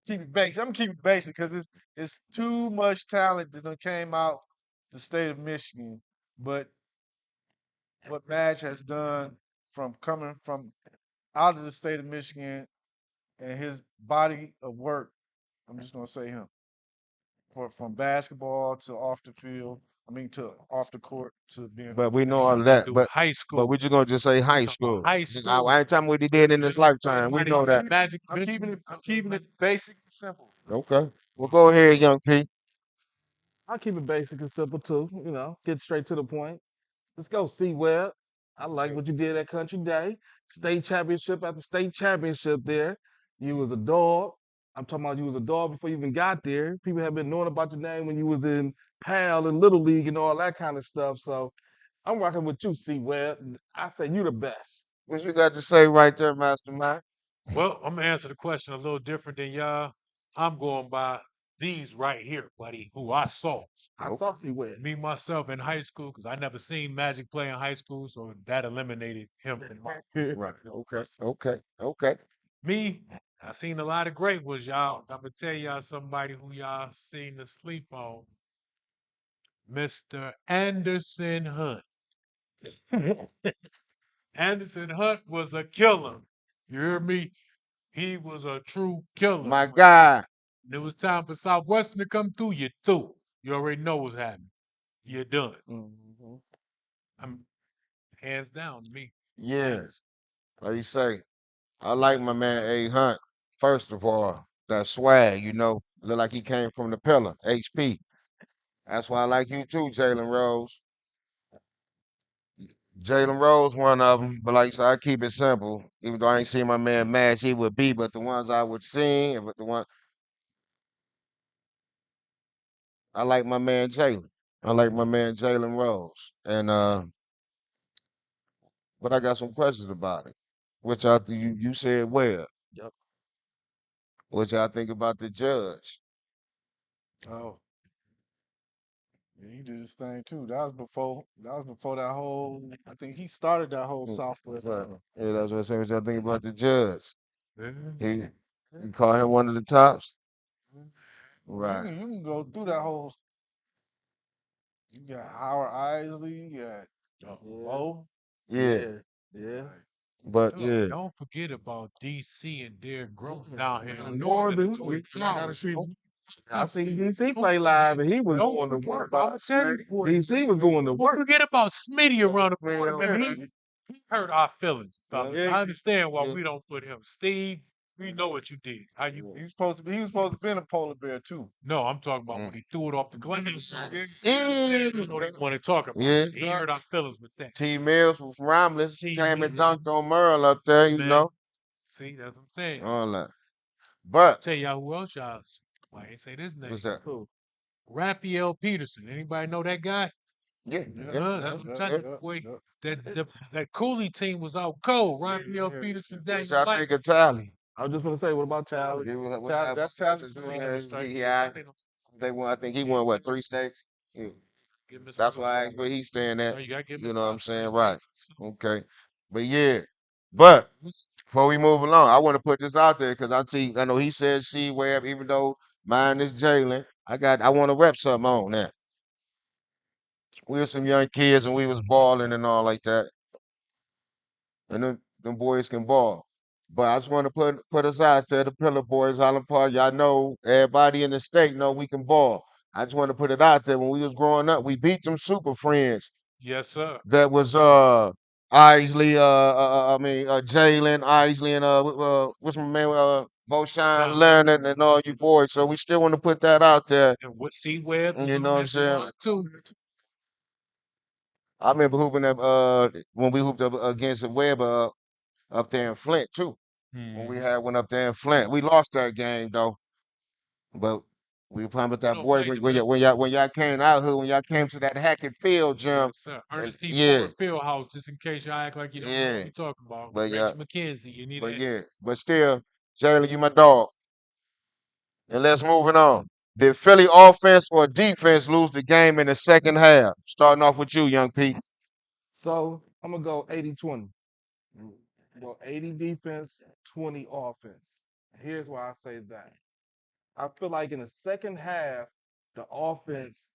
Speaker 3: Keep it basic. I'm gonna keep it basic because it's too much talent that done came out the state of Michigan. But what Madge has done from coming from out of the state of Michigan and his body of work, I'm just gonna say him. From basketball to off the field, I mean to off the court to being
Speaker 1: but we know
Speaker 2: He
Speaker 1: all
Speaker 2: talking
Speaker 1: of
Speaker 2: about
Speaker 1: that.
Speaker 2: dude
Speaker 1: But
Speaker 2: high
Speaker 1: but
Speaker 2: school.
Speaker 1: we just gonna just say high
Speaker 2: He talking about
Speaker 1: school.
Speaker 2: high
Speaker 1: I
Speaker 2: school.
Speaker 1: ain't talking what he did in his lifetime. We
Speaker 2: Somebody
Speaker 1: know that.
Speaker 2: Magic
Speaker 3: I'm keeping
Speaker 2: Mitchell.
Speaker 3: I'm keeping it basic and simple.
Speaker 1: Okay. Well, go ahead, young P.
Speaker 4: I'll keep it basic and simple too. You know, get straight to the point. Let's go, C Web. I like what you did at Country Day. State championship after state championship there. You was a dog. I'm talking about you was a dog before you even got there. People have been knowing about your name when you was in PAL and Little League and all that kind of stuff. So I'm rocking with you, C Web. I say you the best.
Speaker 1: What you got to say right there, Mastermind?
Speaker 2: Well, I'm gonna answer the question a little different than y'all. I'm going by these right here, buddy, who I saw.
Speaker 4: I
Speaker 1: Nope.
Speaker 4: saw C Web.
Speaker 2: Me myself in high school, because I never seen Magic play in high school, so that eliminated him in my
Speaker 1: Right. Okay. Okay. Okay.
Speaker 2: me. I seen a lot of great ones, y'all. I'm gonna tell y'all somebody who y'all seen to sleep on. Mr. Anderson Hunt. Anderson Hunt was a killer. You hear me? He was a true killer.
Speaker 1: My guy.
Speaker 2: When it was time for Southwestern to come through, you through. You already know what's happening. You're done.
Speaker 4: Mhm.
Speaker 2: I'm hands down to me.
Speaker 1: Yeah.
Speaker 2: Anderson.
Speaker 1: Like you say, I like my man A Hunt. First of all, that swag, you know, look like he came from the pillar, HP. That's why I like you too, Jalen Rose. Jalen Rose, one of them. But like I said, I keep it simple. Even though I ain't seen my man Match, he would be, but the ones I would sing, but the one I like my man Jalen. I like my man Jalen Rose. And but I got some questions about it. Which I you said well.
Speaker 4: Yep.
Speaker 1: Which I think about the judge.
Speaker 3: Oh, Yeah, he did his thing too. That was before. That was before that whole. I think he started that whole
Speaker 1: Mm,
Speaker 3: Southwest.
Speaker 1: Right. Yeah, that's what I'm saying. What y'all think about the judge?
Speaker 2: Yeah.
Speaker 1: He you call him one of the tops? Right.
Speaker 3: You can go through that whole. You got Howard Isley. You got
Speaker 2: Oh,
Speaker 4: Yeah.
Speaker 3: Bo.
Speaker 1: Yeah.
Speaker 4: Yeah.
Speaker 3: Like,
Speaker 1: But yeah.
Speaker 2: Don't forget about DC and Derrick Gross
Speaker 4: Yeah.
Speaker 2: down here.
Speaker 4: And
Speaker 2: in
Speaker 4: Northern,
Speaker 2: Northern
Speaker 4: we
Speaker 2: Flowers.
Speaker 4: gotta see.
Speaker 2: Don't-
Speaker 4: I seen DC
Speaker 2: don't
Speaker 4: play live, and he was
Speaker 2: don't
Speaker 4: going to
Speaker 2: forget
Speaker 4: work.
Speaker 2: about Smitty.
Speaker 4: DC was going to
Speaker 2: Don't
Speaker 4: work.
Speaker 2: forget about Smitty around the corner,
Speaker 1: Man,
Speaker 2: man. He hurt our feelings, fellas.
Speaker 3: Yeah,
Speaker 2: I understand why
Speaker 1: yeah.
Speaker 2: we don't put him. Steve, we know what you did. How you?
Speaker 3: he was supposed to be. He was supposed to be in a polar bear too.
Speaker 2: No, I'm talking about
Speaker 1: Mm.
Speaker 2: when he threw it off the glass.
Speaker 1: Yeah.
Speaker 2: You know they want to talk about.
Speaker 1: Yeah.
Speaker 2: It. He hurt our feelings with that.
Speaker 1: T Mills from Romulus
Speaker 2: T.
Speaker 1: came and
Speaker 2: Mills.
Speaker 1: dunked on Merle up there, you
Speaker 2: Man.
Speaker 1: know.
Speaker 2: See, that's what I'm saying.
Speaker 1: All that. But
Speaker 2: Tell y'all who else y'all. Well, I ain't say this name.
Speaker 1: what's that?
Speaker 4: Cool.
Speaker 2: Raphael Peterson. Anybody know that guy?
Speaker 1: Yeah.
Speaker 3: Yeah,
Speaker 1: Yeah.
Speaker 2: That's what I'm
Speaker 3: yeah,
Speaker 2: telling
Speaker 3: yeah,
Speaker 2: you, boy.
Speaker 3: yeah.
Speaker 2: That Cooley team was out cold. Raphael
Speaker 3: yeah.
Speaker 2: Peterson,
Speaker 1: What
Speaker 2: Daniel
Speaker 1: y'all
Speaker 2: White.
Speaker 1: think of Tally?
Speaker 4: I was just gonna say, what about Tally?
Speaker 1: Yeah, what
Speaker 3: Tally-
Speaker 1: happened?
Speaker 3: that's Tally's
Speaker 2: They
Speaker 3: man.
Speaker 2: got the strike.
Speaker 1: Yeah,
Speaker 2: They don't-
Speaker 1: they won. I think he won what 3 states. Yeah.
Speaker 2: give him his
Speaker 1: That's
Speaker 2: props.
Speaker 1: why I asked where he's staying
Speaker 2: No,
Speaker 1: at.
Speaker 2: you gotta give him
Speaker 1: You
Speaker 2: his
Speaker 1: know what I'm
Speaker 2: props.
Speaker 1: saying? Right. Okay. But yeah. But before we move along, I want to put this out there because I know he said C Web, even though mine is Jalen. I want to rep something on that. We were some young kids and we was balling and all like that. And them boys can ball. But I just want to put us out there, the Pillar Boys, Holland Park. Y'all know everybody in the state know we can ball. I just want to put it out there. When we was growing up, we beat them super friends.
Speaker 2: Yes, sir.
Speaker 1: That was Isley, Jalen, Isley, and what's my man, Boshan Leonard, and all you boys. So we still want to put that out there.
Speaker 2: And what C Webb is
Speaker 1: You
Speaker 2: on
Speaker 1: know what I'm
Speaker 2: that
Speaker 1: saying?
Speaker 2: squad too.
Speaker 1: I remember hooping up when we hooped up against the Web up there in Flint too. When we had one up there in Flint, we lost that game though. But we promised that
Speaker 2: don't
Speaker 1: boy
Speaker 2: play the
Speaker 1: when y'all came out here, when y'all came to that Hackett Field, Jim.
Speaker 2: Yes, sir.
Speaker 1: And
Speaker 2: Ernest T.
Speaker 1: yeah,
Speaker 2: Ford Fieldhouse, just in case y'all act like you don't know what
Speaker 1: yeah.
Speaker 2: you're talking about.
Speaker 1: But
Speaker 2: Reggie
Speaker 1: yeah,
Speaker 2: McKenzie, you need
Speaker 1: but
Speaker 2: that.
Speaker 1: yeah. But still, Jalen, you my dog. And let's moving on. Did Philly offense or defense lose the game in the second half? Starting off with you, young Pete.
Speaker 4: So I'm gonna go 80-20. Well, 80 defense, 20 offense. Here's why I say that. I feel like in the second half, the offense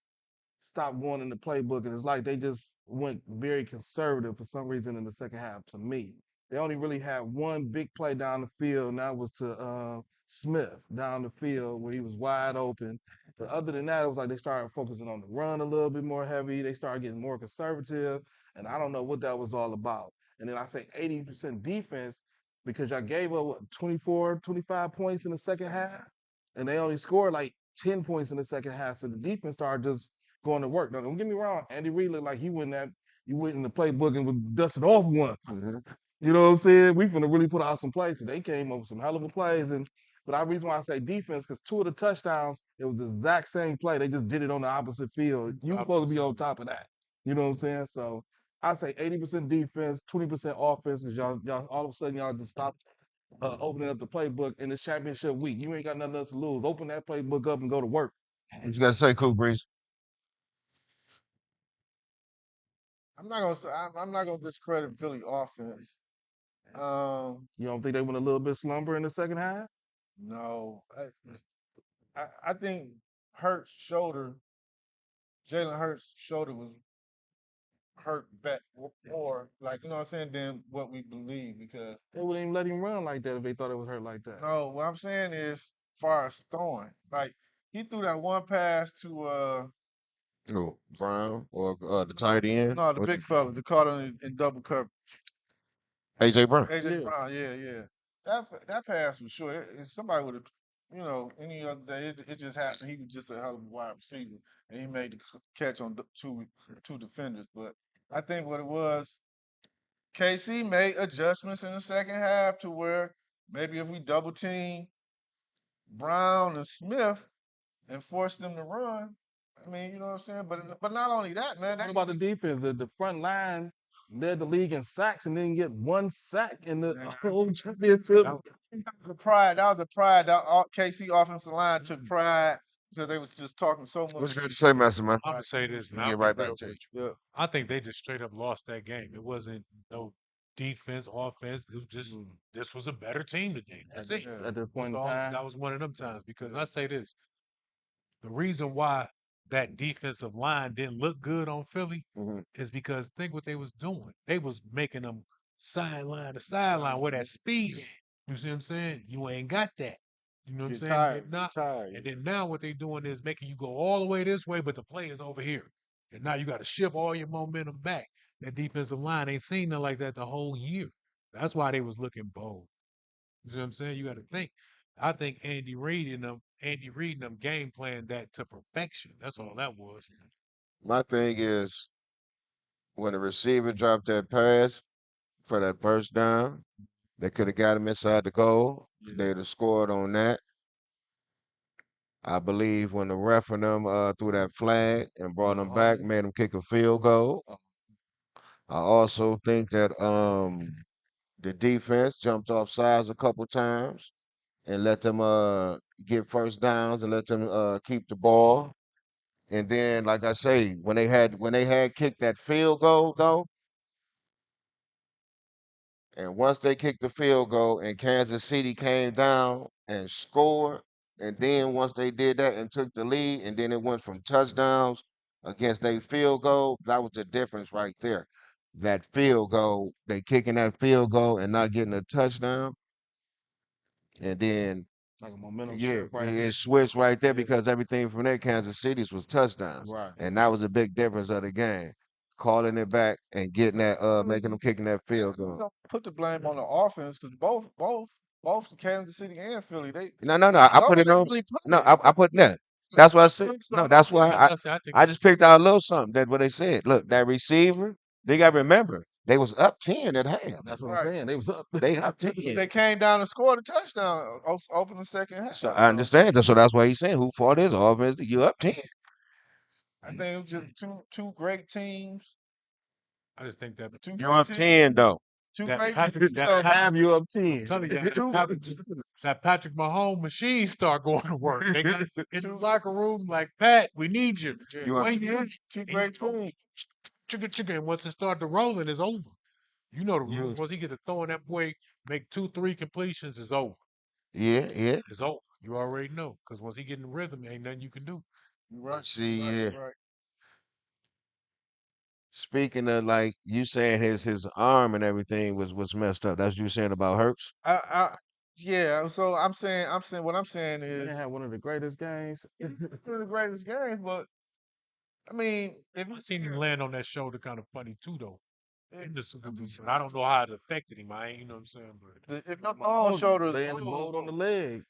Speaker 4: stopped going in the playbook, and it's like they just went very conservative for some reason in the second half. To me, they only really had one big play down the field, and that was to Smith down the field where he was wide open. But other than that, it was like they started focusing on the run a little bit more heavy. They started getting more conservative, and I don't know what that was all about. And then I say 80% defense because y'all gave up what, 24, 25 points in the second half, and they only scored like 10 points in the second half. So the defense started just going to work. Now, don't get me wrong, Andy Reid looked like he went in the playbook and was dusted off one. You know what I'm saying? We finna really put out some plays. They came up with some hell of a plays. But the reason why I say defense, because 2 of the touchdowns, it was the exact same play. They just did it on the opposite field. You supposed to be on top of that. You know what I'm saying? So I say 80% defense, 20% offense, because y'all all of a sudden y'all just stopped opening up the playbook in this championship week. You ain't got nothing else to lose. Open that playbook up and go to work.
Speaker 1: What you got to say, Cool Breeze?
Speaker 3: I'm not gonna say. I'm not gonna discredit Philly offense.
Speaker 4: You don't think they went a little bit slumber in the second half?
Speaker 3: No, I think Hurts' shoulder, Jalen Hurts' shoulder was hurt back more, like you know what I'm saying, than what we believe. Because
Speaker 4: They wouldn't even let him run like that if they thought it was hurt like that.
Speaker 3: no, what I'm saying is, far as throwing, like he threw that one pass to
Speaker 1: Oh, Brown or the tight end?
Speaker 3: no, the
Speaker 1: What
Speaker 3: big fella, the caught him in double coverage.
Speaker 1: AJ Brown.
Speaker 3: AJ
Speaker 4: Yeah.
Speaker 3: Brown, yeah. That pass was sure. Somebody would have, any other day, it just happened. He was just a hell of a wide receiver, and he made the catch on two defenders. But I think what it was, KC made adjustments in the second half to where maybe if we double team Brown and Smith and force them to run, I mean, you know what I'm saying. But not only that, man.
Speaker 4: What about the defense? The front line led the league in sacks and didn't get one sack in the whole championship.
Speaker 3: That was a pride. That KC offensive line took pride because they was just talking so much.
Speaker 1: What's good to say, Mastermind?
Speaker 2: I'm gonna say this, and
Speaker 1: Get
Speaker 2: I'll be
Speaker 1: right
Speaker 2: real
Speaker 1: back to
Speaker 2: with
Speaker 1: you.
Speaker 2: you.
Speaker 3: Yeah.
Speaker 2: I think they just straight up lost that game. It wasn't no defense, offense. It was just
Speaker 4: Mm.
Speaker 2: this was a better team today. That's it.
Speaker 3: Yeah.
Speaker 4: At this point
Speaker 2: That's
Speaker 4: in
Speaker 2: all.
Speaker 4: time,
Speaker 2: That was one of them times because I say this: the reason why that defensive line didn't look good on Philly
Speaker 1: Mhm.
Speaker 2: is because think what they was doing. They was making them sideline to sideline where that speed. You see what I'm saying? You ain't got that. You know what I'm
Speaker 3: Get
Speaker 2: saying?
Speaker 3: tired.
Speaker 2: And now,
Speaker 3: Get tired.
Speaker 2: and then now what they doing is making you go all the way this way, but the play is over here. And now you got to shift all your momentum back. That defensive line ain't seen nothing like that the whole year. That's why they was looking bold. You see what I'm saying? You got to think. I think Andy Reid and them game plan that to perfection. That's all that was.
Speaker 1: My thing is when the receiver dropped that pass for that first down, they could have got him inside the goal. They'd have scored on that. I believe when the ref and them threw that flag and brought him back, made him kick a field goal. I also think that the defense jumped off sides a couple times and let them get first downs and let them keep the ball. And then, like I say, when they had kicked that field goal though, and once they kicked the field goal and Kansas City came down and scored, and then once they did that and took the lead, and then it went from touchdowns against a field goal, that was the difference right there. That field goal, they kicking that field goal and not getting a touchdown, and then
Speaker 4: like a momentum
Speaker 1: yeah,
Speaker 4: shift right
Speaker 1: it
Speaker 4: there.
Speaker 1: switched right there
Speaker 4: Yeah.
Speaker 1: because everything from there, Kansas City's was touchdowns,
Speaker 4: Right.
Speaker 1: and that was a big difference of the game. Calling it back and getting that, making them kicking that field
Speaker 3: You
Speaker 1: goal.
Speaker 3: don't put the blame on the offense because both Kansas City and Philly,
Speaker 1: No. I put it
Speaker 3: nobody
Speaker 1: on.
Speaker 3: really
Speaker 1: No,
Speaker 3: played.
Speaker 1: I put that. That's what I said.
Speaker 3: So
Speaker 1: No, that's why
Speaker 2: That's what I say. I think
Speaker 1: I just picked out a little something. That's what they said. Look, that receiver, they got to remember, they was up 10 at half.
Speaker 4: That's what I'm
Speaker 3: right.
Speaker 4: saying. They was up.
Speaker 1: They up
Speaker 3: They
Speaker 1: 10.
Speaker 3: came down and scored a touchdown open the second half.
Speaker 1: So I understand that. So that's why he's saying who fought his offense. You up 10.
Speaker 3: I think it was just two great teams.
Speaker 2: I just think that
Speaker 3: Two
Speaker 1: You
Speaker 3: great
Speaker 1: up
Speaker 3: teams.
Speaker 1: 10 though.
Speaker 3: Two
Speaker 2: that
Speaker 3: great
Speaker 2: Patrick
Speaker 3: teams.
Speaker 2: that
Speaker 3: So
Speaker 2: Patrick,
Speaker 4: Have you up
Speaker 2: I'm
Speaker 4: 10.
Speaker 2: telling you
Speaker 3: two
Speaker 2: that Patrick Mahomes machine start going to work. They got in the locker room like Pat, we need you.
Speaker 1: You up
Speaker 2: Wait, you
Speaker 3: two
Speaker 2: and
Speaker 3: great teams.
Speaker 2: chicken. And once it start to rolling, it's over. You know the
Speaker 1: you
Speaker 2: rules. Once he get to throwing that boy, make 2, 3 completions, it's over.
Speaker 1: yeah.
Speaker 2: It's over. You already know. Because once he get in the rhythm, ain't nothing you can do.
Speaker 3: You're right.
Speaker 1: See,
Speaker 3: You're right.
Speaker 1: yeah.
Speaker 3: You're right.
Speaker 1: Speaking of like you saying his arm and everything was messed up. That's what you saying about Hurts?
Speaker 3: Yeah. So what I'm saying
Speaker 4: They
Speaker 3: is
Speaker 4: had one of the greatest games.
Speaker 3: it's one of the greatest games, but I mean, if
Speaker 2: I seen him land on that shoulder kind of funny too, though.
Speaker 3: if,
Speaker 2: In the Super Bowl, but I don't know how it affected him. I ain't, you know what I'm saying? But
Speaker 3: if your
Speaker 4: Mahomes
Speaker 3: thumb shoulder is
Speaker 4: laying the gold on the leg.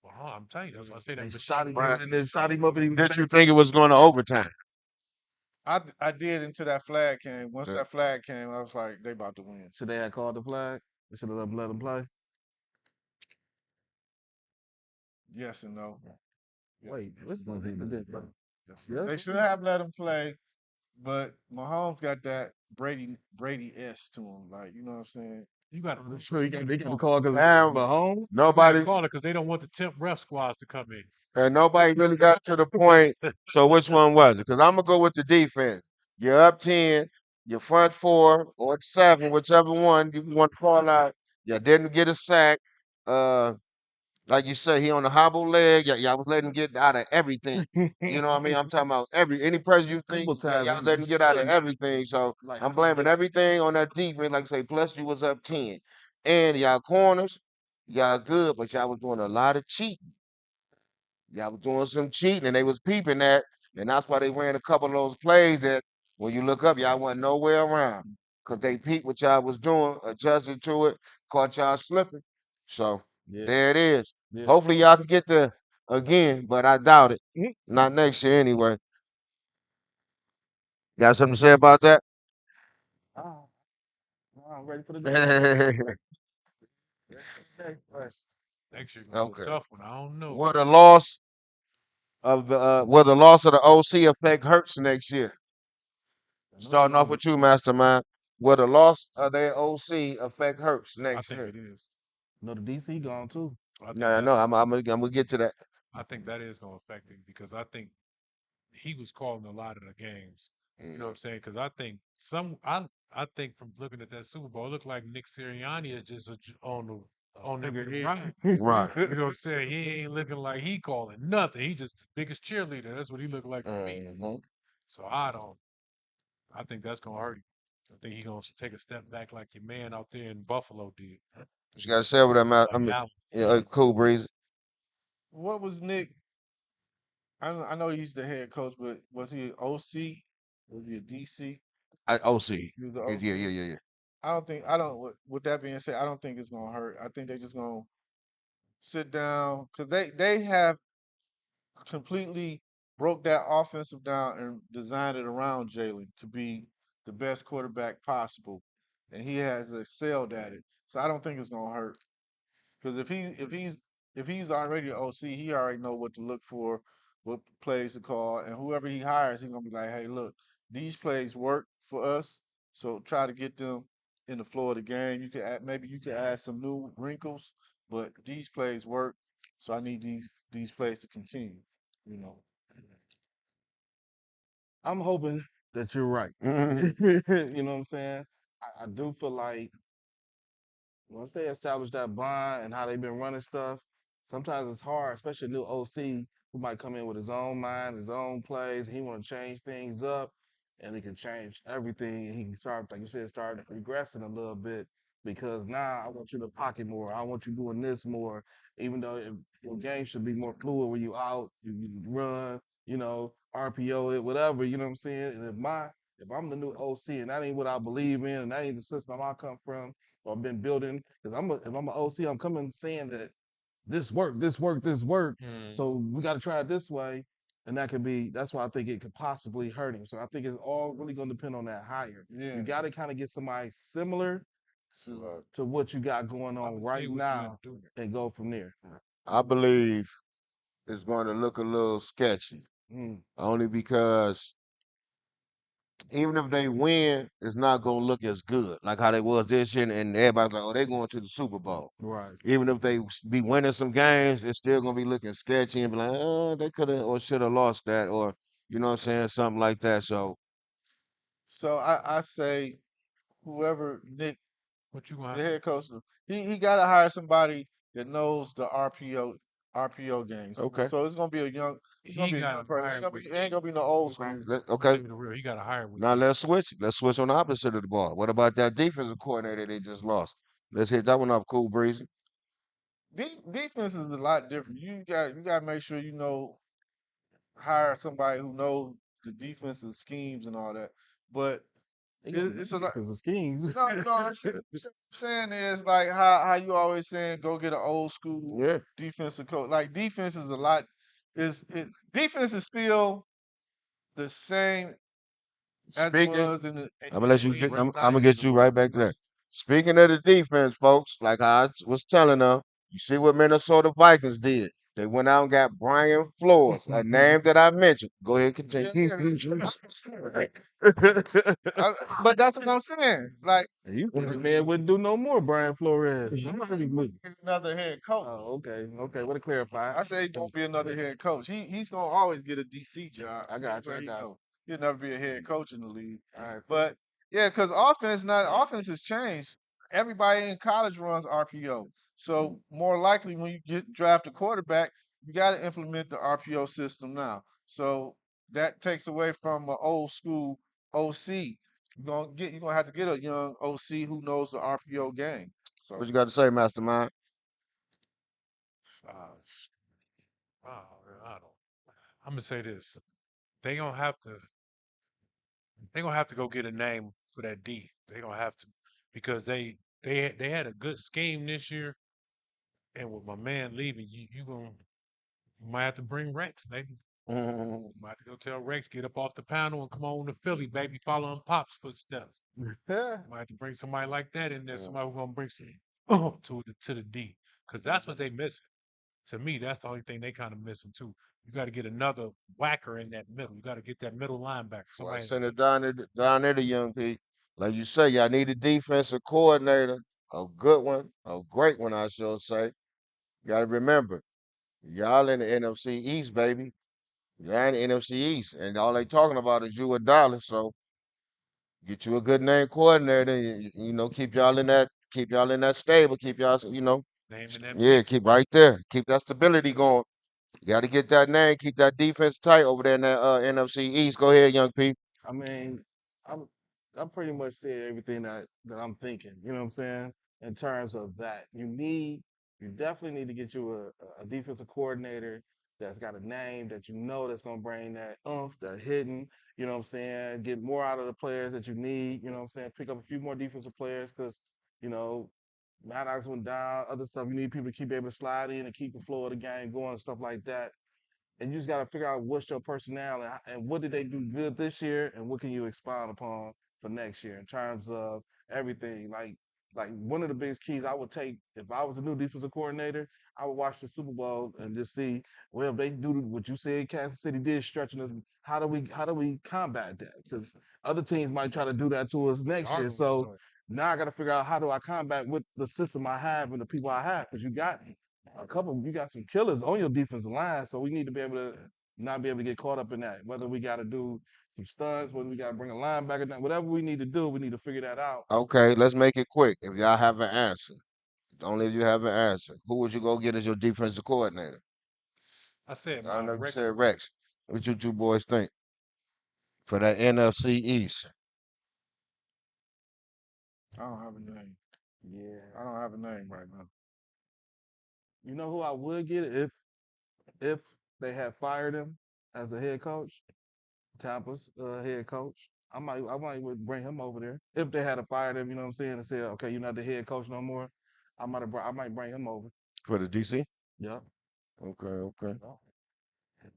Speaker 2: well, I'm telling you, that's why I say
Speaker 4: They
Speaker 2: that
Speaker 4: shot him
Speaker 2: machine.
Speaker 1: Right.
Speaker 4: and then shot him up and he was
Speaker 1: Did you think it was going to overtime?
Speaker 3: I did until that flag came. Once
Speaker 1: Yeah.
Speaker 3: that flag came, I was like, they about to win.
Speaker 4: Should they have called the flag? They should have let him play.
Speaker 3: Yes and no. Yeah.
Speaker 4: Wait, what's the difference?
Speaker 3: Yes.
Speaker 4: Yes.
Speaker 3: They should have let him play, but Mahomes got that Brady S to him. Like, you know what I'm saying?
Speaker 2: You got
Speaker 4: So they got to call because
Speaker 1: Damn.
Speaker 4: Mahomes.
Speaker 1: Nobody
Speaker 2: call it because they don't want the temp ref squads to come in.
Speaker 1: and nobody really got to the point. So which one was it? Because I'm gonna go with the defense. You're up 10, your front four or 7, whichever one you want to call out. You didn't get a sack. Uh, like you said, he on the hobble leg. Y'all was letting him get out of everything. You know what I mean? I'm talking about any pressure you think,
Speaker 4: Couple times
Speaker 1: y'all
Speaker 4: he
Speaker 1: letting him get out of
Speaker 4: shouldn't-
Speaker 1: everything. So
Speaker 4: like
Speaker 1: I'm blaming everything on that defense. Like I say, plus you was up 10. And y'all corners, y'all good, but y'all was doing a lot of cheating. Y'all was doing some cheating and they was peeping that. And that's why they ran a couple of those plays that when you look up, y'all wasn't nowhere around. Because they peeped what y'all was doing, adjusted to it, caught y'all slipping. So
Speaker 4: Yeah,
Speaker 1: there it is.
Speaker 4: yeah.
Speaker 1: Hopefully y'all can get there again, but I doubt it.
Speaker 4: Mhm.
Speaker 1: Not next year anyway. Got something to say about that?
Speaker 4: Ah, I'm ready for the next question.
Speaker 2: Next year gonna be
Speaker 1: Okay.
Speaker 2: a tough one. I don't know.
Speaker 1: Will the loss of the OC affect Hurts next year? Starting off
Speaker 4: Mm.
Speaker 1: with you, Mastermind. Will the loss of their OC affect Hurts
Speaker 2: I
Speaker 1: next
Speaker 2: think
Speaker 1: year?
Speaker 2: it is.
Speaker 4: No, the DC gone too.
Speaker 2: I think
Speaker 1: No,
Speaker 2: that's
Speaker 1: I'm gonna get to that.
Speaker 2: I think that is gonna affect him because I think he was calling a lot of the games. You know what I'm saying? Because I think from looking at that Super Bowl, it looked like Nick Sirianni is just on the
Speaker 4: Figurehead.
Speaker 2: ride.
Speaker 1: Right.
Speaker 2: You know what I'm saying? He ain't looking like he calling nothing. He just the biggest cheerleader. That's what he looked like to me.
Speaker 1: Mhm.
Speaker 2: So I don't. I think that's gonna hurt him. I think he gonna take a step back like your man out there in Buffalo did.
Speaker 1: What you got to say over that, man? I
Speaker 2: Like
Speaker 1: mean,
Speaker 2: Allen.
Speaker 1: yeah, Cool Breeze.
Speaker 3: What was Nick? I know he's the head coach, but was he an OC? Was he a DC?
Speaker 1: OC.
Speaker 3: He was the
Speaker 1: Yeah,
Speaker 3: OC.
Speaker 1: yeah.
Speaker 3: I don't think. I don't. With that being said, I don't think it's gonna hurt. I think they're just gonna sit down because they have completely broke that offensive down and designed it around Jalen to be the best quarterback possible, and he has excelled at it. So I don't think it's gonna hurt because if he's already an OC, he already know what to look for, what plays to call, and whoever he hires, he's gonna be like, hey, look, these plays work for us, so try to get them in the flow of the game. You could maybe you could add some new wrinkles, but these plays work, so I need these plays to continue. You know.
Speaker 4: I'm hoping that you're right.
Speaker 1: Mhm.
Speaker 4: You know what I'm saying? I do feel like once they establish that bond and how they've been running stuff, sometimes it's hard, especially a new OC who might come in with his own mind, his own plays. He want to change things up, and he can change everything. He can start, like you said, start regressing a little bit because now I want you to pocket more. I want you doing this more, even though your game should be more fluid when you out, you run, RPO it, whatever. You know what I'm saying? And if I'm the new OC and that ain't what I believe in, and that ain't the system I come from or been building. Because if I'm an OC, I'm coming saying that this work, this work, this work.
Speaker 2: Mm.
Speaker 4: So we got to try it this way, and that's why I think it could possibly hurt him. So I think it's all really going to depend on that hire.
Speaker 3: Yeah.
Speaker 4: You got to kind of get somebody similar
Speaker 3: So,
Speaker 4: to what you got going
Speaker 2: I
Speaker 4: on
Speaker 2: would
Speaker 4: right
Speaker 2: say what you gotta
Speaker 4: now,
Speaker 2: do.
Speaker 4: and go from there.
Speaker 1: I believe it's going to look a little sketchy,
Speaker 4: Mm,
Speaker 1: only because even if they win, it's not going to look as good like how they was this year, and everybody's like, oh, they going to the Super Bowl.
Speaker 4: right.
Speaker 1: Even if they be winning some games, it's still going to be looking sketchy and be like, oh, they could have or should have lost that, or you know what I'm saying, something like that. So
Speaker 3: so I say whoever Nick,
Speaker 2: What you gonna
Speaker 3: the
Speaker 2: have to
Speaker 3: head coach, he got to hire somebody that knows the RPO games.
Speaker 1: okay,
Speaker 3: So it's gonna
Speaker 2: he
Speaker 3: be a
Speaker 2: gotta
Speaker 3: young person.
Speaker 2: hire with
Speaker 3: It ain't gonna be no old
Speaker 1: okay,
Speaker 3: school.
Speaker 1: okay.
Speaker 2: keep it real. He gotta hire with
Speaker 1: Now
Speaker 2: D.
Speaker 1: let's switch. Let's switch on the opposite of the ball. What about that defensive coordinator they just lost? Let's hit that one up, Cool Breezy.
Speaker 3: Defense is a lot different. You got to make sure hire somebody who knows the defensive schemes and all that. But
Speaker 4: They got
Speaker 3: it's a lot.
Speaker 4: defensive schemes.
Speaker 3: No, saying is like how you always saying go get an old school
Speaker 1: Yeah.
Speaker 3: defensive coach. Like defense is a lot. Defense is still the same as it
Speaker 1: Speaking,
Speaker 3: was in the
Speaker 1: I'm gonna let you get.
Speaker 3: eighties,
Speaker 1: I'm gonna get
Speaker 3: nineties, or
Speaker 1: you right
Speaker 3: whatever.
Speaker 1: back to that. Speaking of the defense, folks, like I was telling them, you see what Minnesota Vikings did. They went out and got Brian Flores, a name that I mentioned. Go ahead,
Speaker 3: Yeah,
Speaker 1: continue.
Speaker 3: I, but that's what I'm saying. Like
Speaker 4: You think the man wouldn't do no more, Brian Flores?
Speaker 3: another head coach.
Speaker 4: Oh, okay. Okay, way to clarify.
Speaker 3: I say he won't be another head coach. He's gonna always get a DC job.
Speaker 4: I got you. I
Speaker 3: Everywhere he
Speaker 4: got you.
Speaker 3: go. He'll never be a head coach in the league.
Speaker 4: All right.
Speaker 3: But yeah, because offense has changed. Everybody in college runs RPO. So more likely when you draft a quarterback, you got to implement the RPO system now. So that takes away from an old school OC. You're gonna have to get a young OC who knows the RPO game. So
Speaker 1: What you got to say, Mastermind?
Speaker 2: Uh, I don't. I'm gonna say this. They gonna have to. They gonna have to go get a name for that D. They gonna have to because they had a good scheme this year, and with my man leaving, you might have to bring Rex, maybe.
Speaker 1: Mhm.
Speaker 2: You might have to go tell Rex get up off the panel and come on to Philly, baby, following Pop's footsteps. Might have to bring somebody like that in there.
Speaker 1: Yeah.
Speaker 2: Somebody who's gonna bring some to the D, because that's what they missing. To me, that's the only thing they kind of missing too. You got to get another whacker in that middle. You got to get that middle linebacker.
Speaker 1: Well, I
Speaker 2: Somebody.
Speaker 1: send it down there to young people. Like you say, y'all need a defensive coordinator, a good one, a great one, I should say. You got to remember, Y'all in the NFC East, baby. Y'all in the NFC East, and all they talking about is you and Dallas. So get you a good name coordinator. And, you know, keep y'all in that stable. Keep y'all, you know,
Speaker 2: Name in that
Speaker 1: yeah,
Speaker 2: mix.
Speaker 1: keep right there. Keep that stability going. You got to get that name. Keep that defense tight over there in that NFC East. Go ahead, young Pete.
Speaker 4: I mean, I'm I pretty much said everything that I'm thinking. You know what I'm saying? In terms of that, you definitely need to get you a defensive coordinator that's got a name that you know that's gonna bring that that hitting. You know what I'm saying? Get more out of the players that you need. You know what I'm saying? Pick up a few more defensive players because you know Maddox went down. Other stuff you need people to keep able to slide in and keep the flow of the game going and stuff like that, and you just got to figure out what's your personnel and what did they do good this year and what can you expound upon for next year in terms of everything. Like one of the biggest keys I would take if I was a new defensive coordinator, I would watch the Super Bowl and just see, well, if they do what you said Kansas City did, stretching us, how do we combat that? Because other teams might try to do that to us next year.
Speaker 2: Cardinals
Speaker 4: So
Speaker 2: do it.
Speaker 4: now I got to figure out how do I combat with the system I have and the people I have because you got some killers on your defensive line, so we need to be able to not be able to get caught up in that. Whether we got to do some stunts, whether we got to bring a linebacker down, whatever we need to do, we need to figure that out.
Speaker 1: Okay, let's make it quick. If y'all have an answer, only if you have an answer, who would you go get as your defensive coordinator?
Speaker 2: I said
Speaker 1: I
Speaker 2: my
Speaker 1: know you
Speaker 2: Rex.
Speaker 1: said Rex. What you two boys think for that NFC East?
Speaker 3: I don't have a name.
Speaker 4: Yeah,
Speaker 3: I don't have a name right now.
Speaker 4: you know who I would get if they had fired him as a head coach, Tampa's head coach. I might would bring him over there if they had fired him. You know what I'm saying? And said, okay, you're not the head coach no more. I might bring him over.
Speaker 1: For the DC?
Speaker 4: Yep.
Speaker 1: Okay, okay.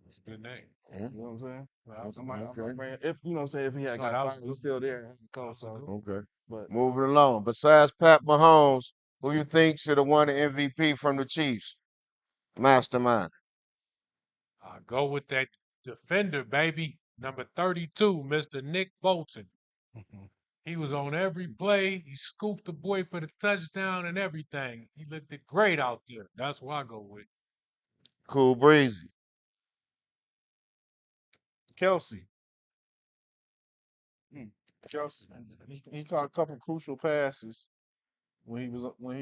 Speaker 2: It's a good name.
Speaker 1: Mhm.
Speaker 4: You know what I'm saying?
Speaker 2: Well,
Speaker 4: I
Speaker 2: absolutely.
Speaker 4: might
Speaker 1: Okay,
Speaker 4: bring if you know what I'm saying if he had
Speaker 2: No,
Speaker 4: got
Speaker 2: that was
Speaker 4: fired,
Speaker 2: a
Speaker 4: he's
Speaker 2: good.
Speaker 4: still there,
Speaker 2: That
Speaker 4: coach.
Speaker 2: was a
Speaker 4: So,
Speaker 2: good.
Speaker 1: okay.
Speaker 4: but
Speaker 1: Moving along. Besides Pat Mahomes, who you think should have won the MVP from the Chiefs? Mastermind.
Speaker 2: I go with that defender, baby. Number 32, Mr. Nick Bolton. He was on every play. He scooped the boy for the touchdown and everything. He looked great out there. That's what I go with.
Speaker 1: Cool Breezy.
Speaker 3: Kelsey. Kelsey. He caught a couple crucial passes when he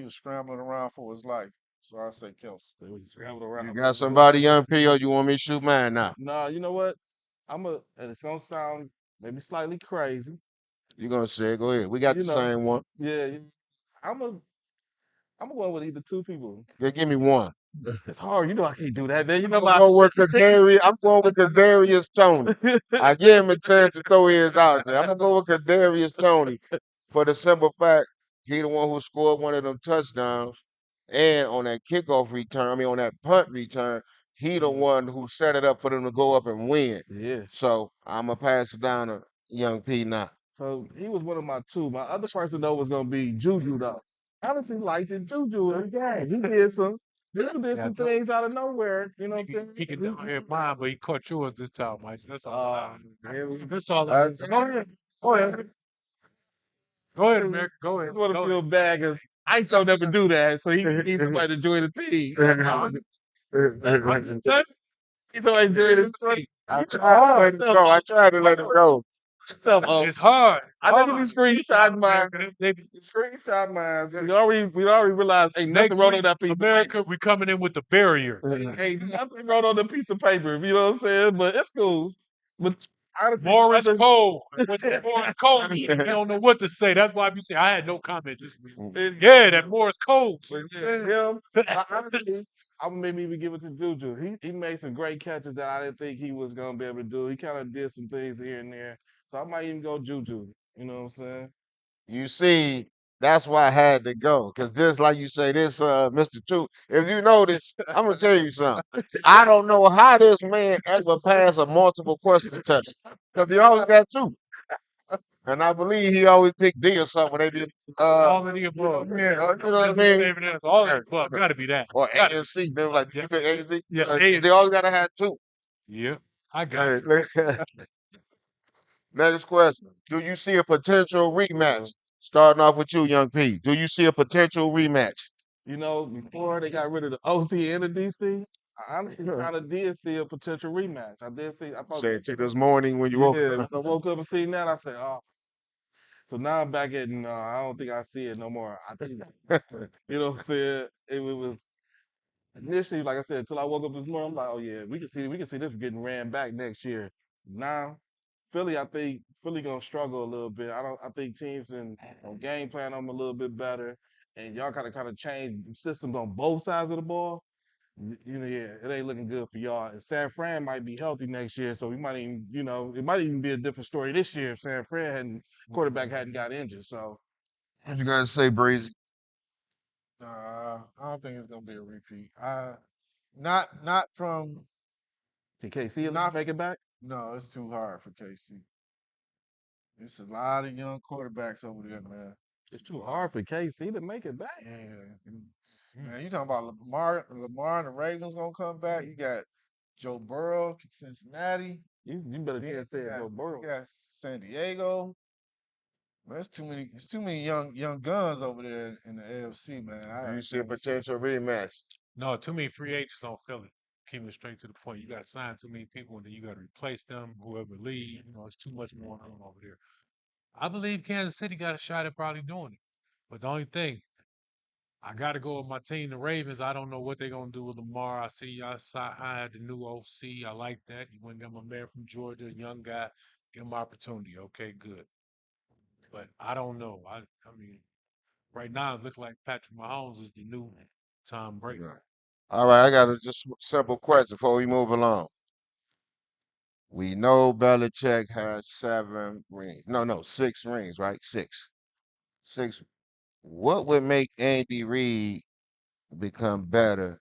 Speaker 3: was scrambling around for his life. So I say Kelsey.
Speaker 4: they was scrambled
Speaker 1: You
Speaker 4: around.
Speaker 1: got somebody, young P, or you want me to shoot mine now?
Speaker 4: Nah, you know what? And it's gonna sound maybe slightly crazy.
Speaker 1: You gonna say it? Go ahead. We got
Speaker 4: You
Speaker 1: the
Speaker 4: know,
Speaker 1: same one.
Speaker 4: yeah. I'm a I'm gonna go with either two people.
Speaker 1: Give me one.
Speaker 4: It's hard, you know I can't do that, man. You
Speaker 1: I'm
Speaker 4: know
Speaker 1: gonna go with Kadarius. I'm going with Kadarius Tony. I gave him a chance to throw his out there. I'm gonna go with Kadarius Tony for the simple fact he the one who scored one of them touchdowns, and on that kickoff return, I mean on that punt return, he the one who set it up for them to go up and win.
Speaker 4: Yeah.
Speaker 1: So I'm gonna pass it down to young P now.
Speaker 4: So he was one of my two. My other person though was gonna be Juju though. Honestly liked it. Juju in the game. Juju did
Speaker 2: Yeah,
Speaker 4: some things out of nowhere. You know what I'm saying?
Speaker 2: he can down here mine, but he caught yours this time, Mike. That's all. That's all.
Speaker 1: Uh,
Speaker 2: Go ahead. Go ahead. Go ahead, America. Go
Speaker 4: I
Speaker 2: ahead.
Speaker 4: just want to
Speaker 2: Go
Speaker 4: feel
Speaker 2: ahead.
Speaker 4: bad because I ain't don't never do that. So he needs somebody to join the team. He's somebody to join the team.
Speaker 1: I tried to let it go. I tried to let it go.
Speaker 2: It's hard. It's
Speaker 4: I think if
Speaker 2: hard.
Speaker 4: you screenshot mine,
Speaker 2: America, they-
Speaker 4: screenshot mine. We already realized ain't nothing
Speaker 2: next
Speaker 4: wrote on
Speaker 2: week,
Speaker 4: that piece of paper.
Speaker 2: America, we coming in with the barrier.
Speaker 4: Ain't nothing wrote on the piece of paper. You know what I'm saying? But it's cool. But honestly,
Speaker 2: Morris
Speaker 4: other-
Speaker 2: Cole. What's Morris Cole? He don't know what to say. That's why you say I had no comment this week.
Speaker 4: it-
Speaker 2: Yeah, that Morris Cole. See what I'm
Speaker 4: with
Speaker 2: saying?
Speaker 4: him, honestly, I would maybe even give it to Juju. He made some great catches that I didn't think he was gonna be able to do. He kind of did some things here and there. So I might even go Juju. You know what I'm saying?
Speaker 1: You see, that's why I had to go. Cause just like you say, this Mr. Two, if you notice, I'm gonna tell you something. I don't know how this man ever passed a multiple question test. Cause he always got two. And I believe he always picked D or something when they did
Speaker 2: All of the above.
Speaker 1: yeah, you know what I mean?
Speaker 2: Favorite answer. All of the above. Got to be that.
Speaker 1: Or A
Speaker 2: Gotta
Speaker 1: and C. They were like,
Speaker 2: Yeah.
Speaker 1: you pick A and C?
Speaker 2: Yeah,
Speaker 1: Because
Speaker 2: A and
Speaker 1: they
Speaker 2: C.
Speaker 1: always gotta have two.
Speaker 2: Yeah, I got it.
Speaker 1: Hey, next question. Do you see a potential rematch? Starting off with you, young P. Do you see a potential rematch?
Speaker 4: You know, before they got rid of the OC and the DC, I honestly kind of did see a potential rematch. I did see. I thought.
Speaker 1: Say it to this morning when you woke
Speaker 4: Yeah,
Speaker 1: up.
Speaker 4: when I woke up and seen that, I said, "Oh." So now I'm back at. No, I don't think I see it no more. I think you know what I'm saying. It was initially, like I said, until I woke up this morning, I'm like, "Oh yeah, we can see this getting ran back next year." Now, Philly, I think Philly gonna struggle a little bit. I think teams and game plan them a little bit better, and y'all kind of change systems on both sides of the ball. You know, yeah, it ain't looking good for y'all. And San Fran might be healthy next year, so we might even, you know, it might even be a different story this year if San Fran hadn't quarterback hadn't got injured. So
Speaker 1: What you guys say, Breezy?
Speaker 3: Nah, I don't think it's gonna be a repeat. Not from
Speaker 4: can KC at
Speaker 3: Not-
Speaker 4: least make it back?
Speaker 3: no, it's too hard for KC. It's a lot of young quarterbacks over there, man.
Speaker 4: It's too hard for KC to make it back.
Speaker 3: Yeah, man. You talking about Lamar and the Ravens gonna come back? You got Joe Burrow, Cincinnati.
Speaker 4: You better
Speaker 3: Then
Speaker 4: can't say it, Joe Burrow.
Speaker 3: you got San Diego. Man, it's too many. It's too many young guns over there in the AFC, man.
Speaker 1: Do you see a potential rematch?
Speaker 2: No, too many free agents on Philly. Keeping it straight to the point. You got to sign too many people, and then you got to replace them. Whoever leave, you know, it's too much going on over there. I believe Kansas City got a shot at probably doing it. But the only thing, I got to go with my team, the Ravens. I don't know what they're going to do with Lamar. I see y'all hired the new OC. I like that. You went and got my man from Georgia, a young guy. Give him opportunity. Okay, good. But I don't know. I mean, right now it looks like Patrick Mahomes is the new Tom Brady.
Speaker 1: Right. All right, I got a just simple question before we move along. We know Belichick has 7 rings. No, 6 rings, right? Six. Six. What would make Andy Reid become better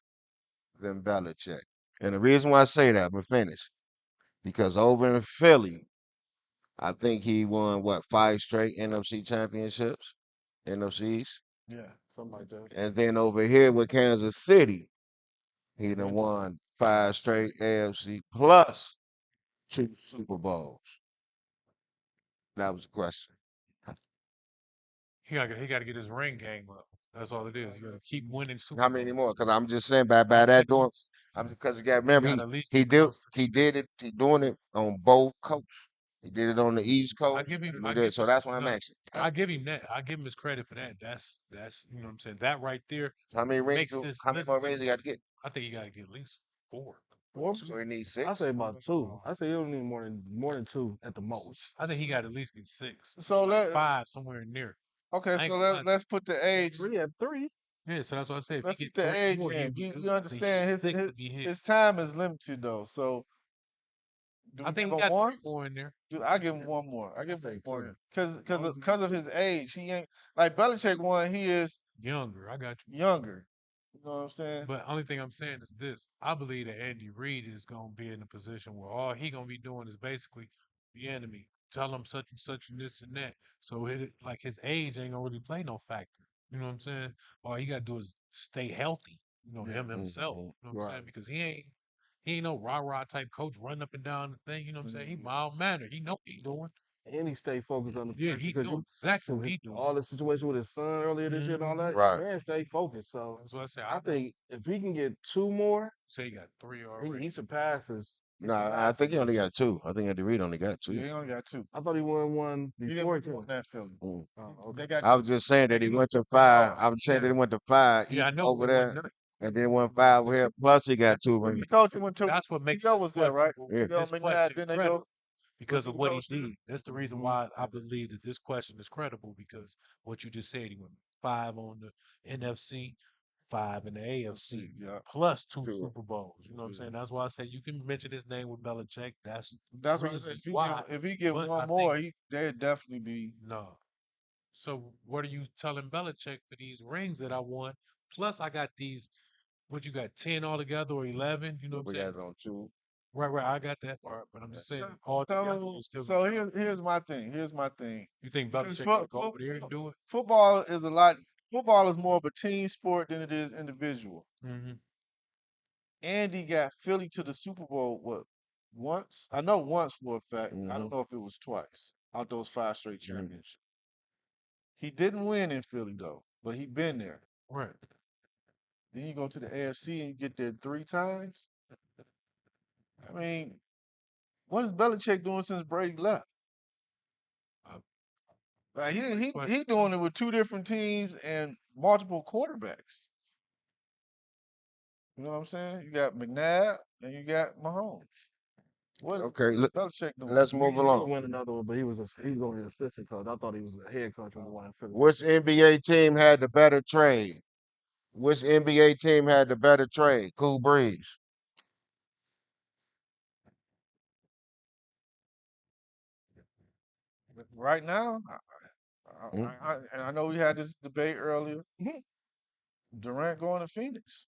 Speaker 1: than Belichick? And the reason why I say that, I'm gonna finish. Because over in Philly, I think he won what 5 straight NFC championships, NFCs.
Speaker 3: Yeah.
Speaker 4: Something like that.
Speaker 1: And then over here with Kansas City, he done
Speaker 4: Mhm.
Speaker 1: won 5 straight AFC plus 2 Super Bowls. That was the question.
Speaker 2: He got to get his ring game up. That's all it is. You got to keep winning Super
Speaker 1: How many
Speaker 2: Bowls.
Speaker 1: more? Because I'm just saying by
Speaker 2: About
Speaker 1: that
Speaker 2: six.
Speaker 1: doing, because you got
Speaker 2: He
Speaker 1: remember
Speaker 2: got to at least
Speaker 1: he
Speaker 2: get close to
Speaker 1: did it he doing it on both coasts. He did it on the East
Speaker 2: I
Speaker 1: Coast.
Speaker 2: give him.
Speaker 1: And he
Speaker 2: I
Speaker 1: did,
Speaker 2: give
Speaker 1: so
Speaker 2: him.
Speaker 1: that's why I'm
Speaker 2: No,
Speaker 1: asking.
Speaker 2: I give him that. I give him his credit for that. That's you know what I'm saying. That right there
Speaker 1: How many rings?
Speaker 2: makes this.
Speaker 1: How many
Speaker 2: Listen
Speaker 1: more
Speaker 2: to
Speaker 1: rings
Speaker 2: me.
Speaker 1: he got to get?
Speaker 2: I think you got to get at least 4.
Speaker 1: So he needs
Speaker 4: I
Speaker 1: 6.
Speaker 4: say about 2. I say you don't need more than 2 at the most.
Speaker 2: I think he got to at least get 6.
Speaker 3: So
Speaker 2: Like 5 somewhere in there.
Speaker 3: okay,
Speaker 2: I ain't
Speaker 3: so
Speaker 2: gonna lie.
Speaker 3: let's put the age.
Speaker 4: 3 at 3.
Speaker 2: Yeah, so that's what I said. If he
Speaker 3: Let's
Speaker 2: get
Speaker 3: put the
Speaker 2: 3
Speaker 3: age
Speaker 2: more, he'll
Speaker 3: in.
Speaker 2: be
Speaker 3: You,
Speaker 2: good.
Speaker 3: you
Speaker 2: I think he
Speaker 3: understand
Speaker 2: needs 6
Speaker 3: his
Speaker 2: to be hit.
Speaker 3: his time is limited though. So do
Speaker 2: I
Speaker 3: we
Speaker 2: think
Speaker 3: give
Speaker 2: he
Speaker 3: him
Speaker 2: got
Speaker 3: one?
Speaker 2: 3 more in there.
Speaker 3: I give him one more. I give
Speaker 4: say
Speaker 3: him one
Speaker 4: 2.
Speaker 3: more because of his age. He ain't like Belichick one. He is
Speaker 2: Younger. I got you.
Speaker 3: younger. You know what I'm saying?
Speaker 2: But only thing I'm saying is this: I believe that Andy Reid is gonna be in a position where all he gonna be doing is basically the enemy. Tell him such and this and that. So like his age ain't gonna really play no factor. You know what I'm saying? All he gotta do is stay healthy. You know,
Speaker 3: Yeah.
Speaker 2: him himself.
Speaker 1: Mhm.
Speaker 2: You know what I'm
Speaker 4: Right.
Speaker 2: saying? Because he ain't no rah-rah type coach running up and down the thing. You know what I'm saying? He
Speaker 3: Mhm.
Speaker 2: mild mannered. He know what he doing.
Speaker 4: And he stay focused on the
Speaker 2: Yeah,
Speaker 4: pressure
Speaker 2: he
Speaker 4: because
Speaker 2: know exactly what he doing.
Speaker 4: all the situation with his son earlier this year and all
Speaker 2: Mhm.
Speaker 4: that,
Speaker 1: Right.
Speaker 4: man, stay focused. So
Speaker 2: That's what I say.
Speaker 4: I think if he can get 2 more,
Speaker 2: say he got 3
Speaker 4: he
Speaker 2: already.
Speaker 4: surpasses.
Speaker 1: No, I think he only got 2. I think Andy Reid only got 2.
Speaker 3: Yeah, he only got 2.
Speaker 4: I thought he won one
Speaker 3: He
Speaker 4: before he
Speaker 3: didn't win
Speaker 4: came.
Speaker 3: that Philly.
Speaker 1: Mm.
Speaker 4: Oh,
Speaker 3: They
Speaker 4: okay.
Speaker 3: got
Speaker 1: I was just saying that he went to 5. I was saying that he went to 5
Speaker 2: Yeah, I know
Speaker 1: over
Speaker 2: he wasn't
Speaker 1: there,
Speaker 2: none.
Speaker 1: and then went 5 over here. Plus he got 2 rings.
Speaker 3: The coach went to
Speaker 2: That's what makes
Speaker 3: T.O.
Speaker 2: this
Speaker 3: was there, right?
Speaker 2: questionable.
Speaker 1: Yeah.
Speaker 3: T.O.
Speaker 2: This
Speaker 3: McNabb,
Speaker 2: question
Speaker 3: then they
Speaker 2: credible
Speaker 3: go
Speaker 2: because of what he
Speaker 3: coach there.
Speaker 2: did. That's the reason why I believe that this question is credible because what you just said, he went 5 on the NFC, 5 in the AFC,
Speaker 3: Yeah.
Speaker 2: plus 2
Speaker 1: True.
Speaker 2: Super Bowls. You know what I'm
Speaker 3: Yeah.
Speaker 2: saying? That's why I say you can mention his name with Belichick. That's
Speaker 3: That's what I said.
Speaker 2: reasons why.
Speaker 3: If he get
Speaker 2: But
Speaker 3: one
Speaker 2: I
Speaker 3: more,
Speaker 2: think
Speaker 3: they'd definitely be.
Speaker 2: no. So what are you telling Belichick for these rings that I won? Plus I got these. What you got? 10 altogether or 11? You know what I'm
Speaker 1: We
Speaker 2: saying?
Speaker 1: got it on 2.
Speaker 2: Right. I got that part, but I'm just saying
Speaker 3: So,
Speaker 2: all together,
Speaker 3: so,
Speaker 2: you still.
Speaker 3: so here's my thing. Here's my thing.
Speaker 2: You think
Speaker 3: Because
Speaker 2: Belichick can go over there and do it?
Speaker 3: football is a lot. Football is more of a team sport than it is individual.
Speaker 2: Mm-hmm.
Speaker 3: Andy got Philly to the Super Bowl what once? I know once for a fact. I
Speaker 1: Mhm.
Speaker 3: don't know if it was twice out those 5 straight
Speaker 1: Mhm.
Speaker 3: championships. He didn't win in Philly though, but he been there.
Speaker 2: Right.
Speaker 3: then you go to the AFC and you get there 3 times. I mean, what is Belichick doing since Brady left?
Speaker 2: Uh,
Speaker 3: Like he
Speaker 2: great
Speaker 3: he
Speaker 2: question.
Speaker 3: he doing it with 2 different teams and multiple quarterbacks. You know what I'm saying? You got McNabb and you got Mahomes. What is
Speaker 1: Okay,
Speaker 3: Belichick doing?
Speaker 1: let's
Speaker 4: He,
Speaker 1: move
Speaker 4: he
Speaker 1: along.
Speaker 4: could win another one, but he was going to be assistant coach. I thought he was a head coach when he won in Philly.
Speaker 1: Which NBA team had the better trade? Which NBA team had the better trade? Cool Breeze.
Speaker 3: Right now,
Speaker 1: Hmm?
Speaker 3: and I know we had this debate earlier. Durant going to Phoenix.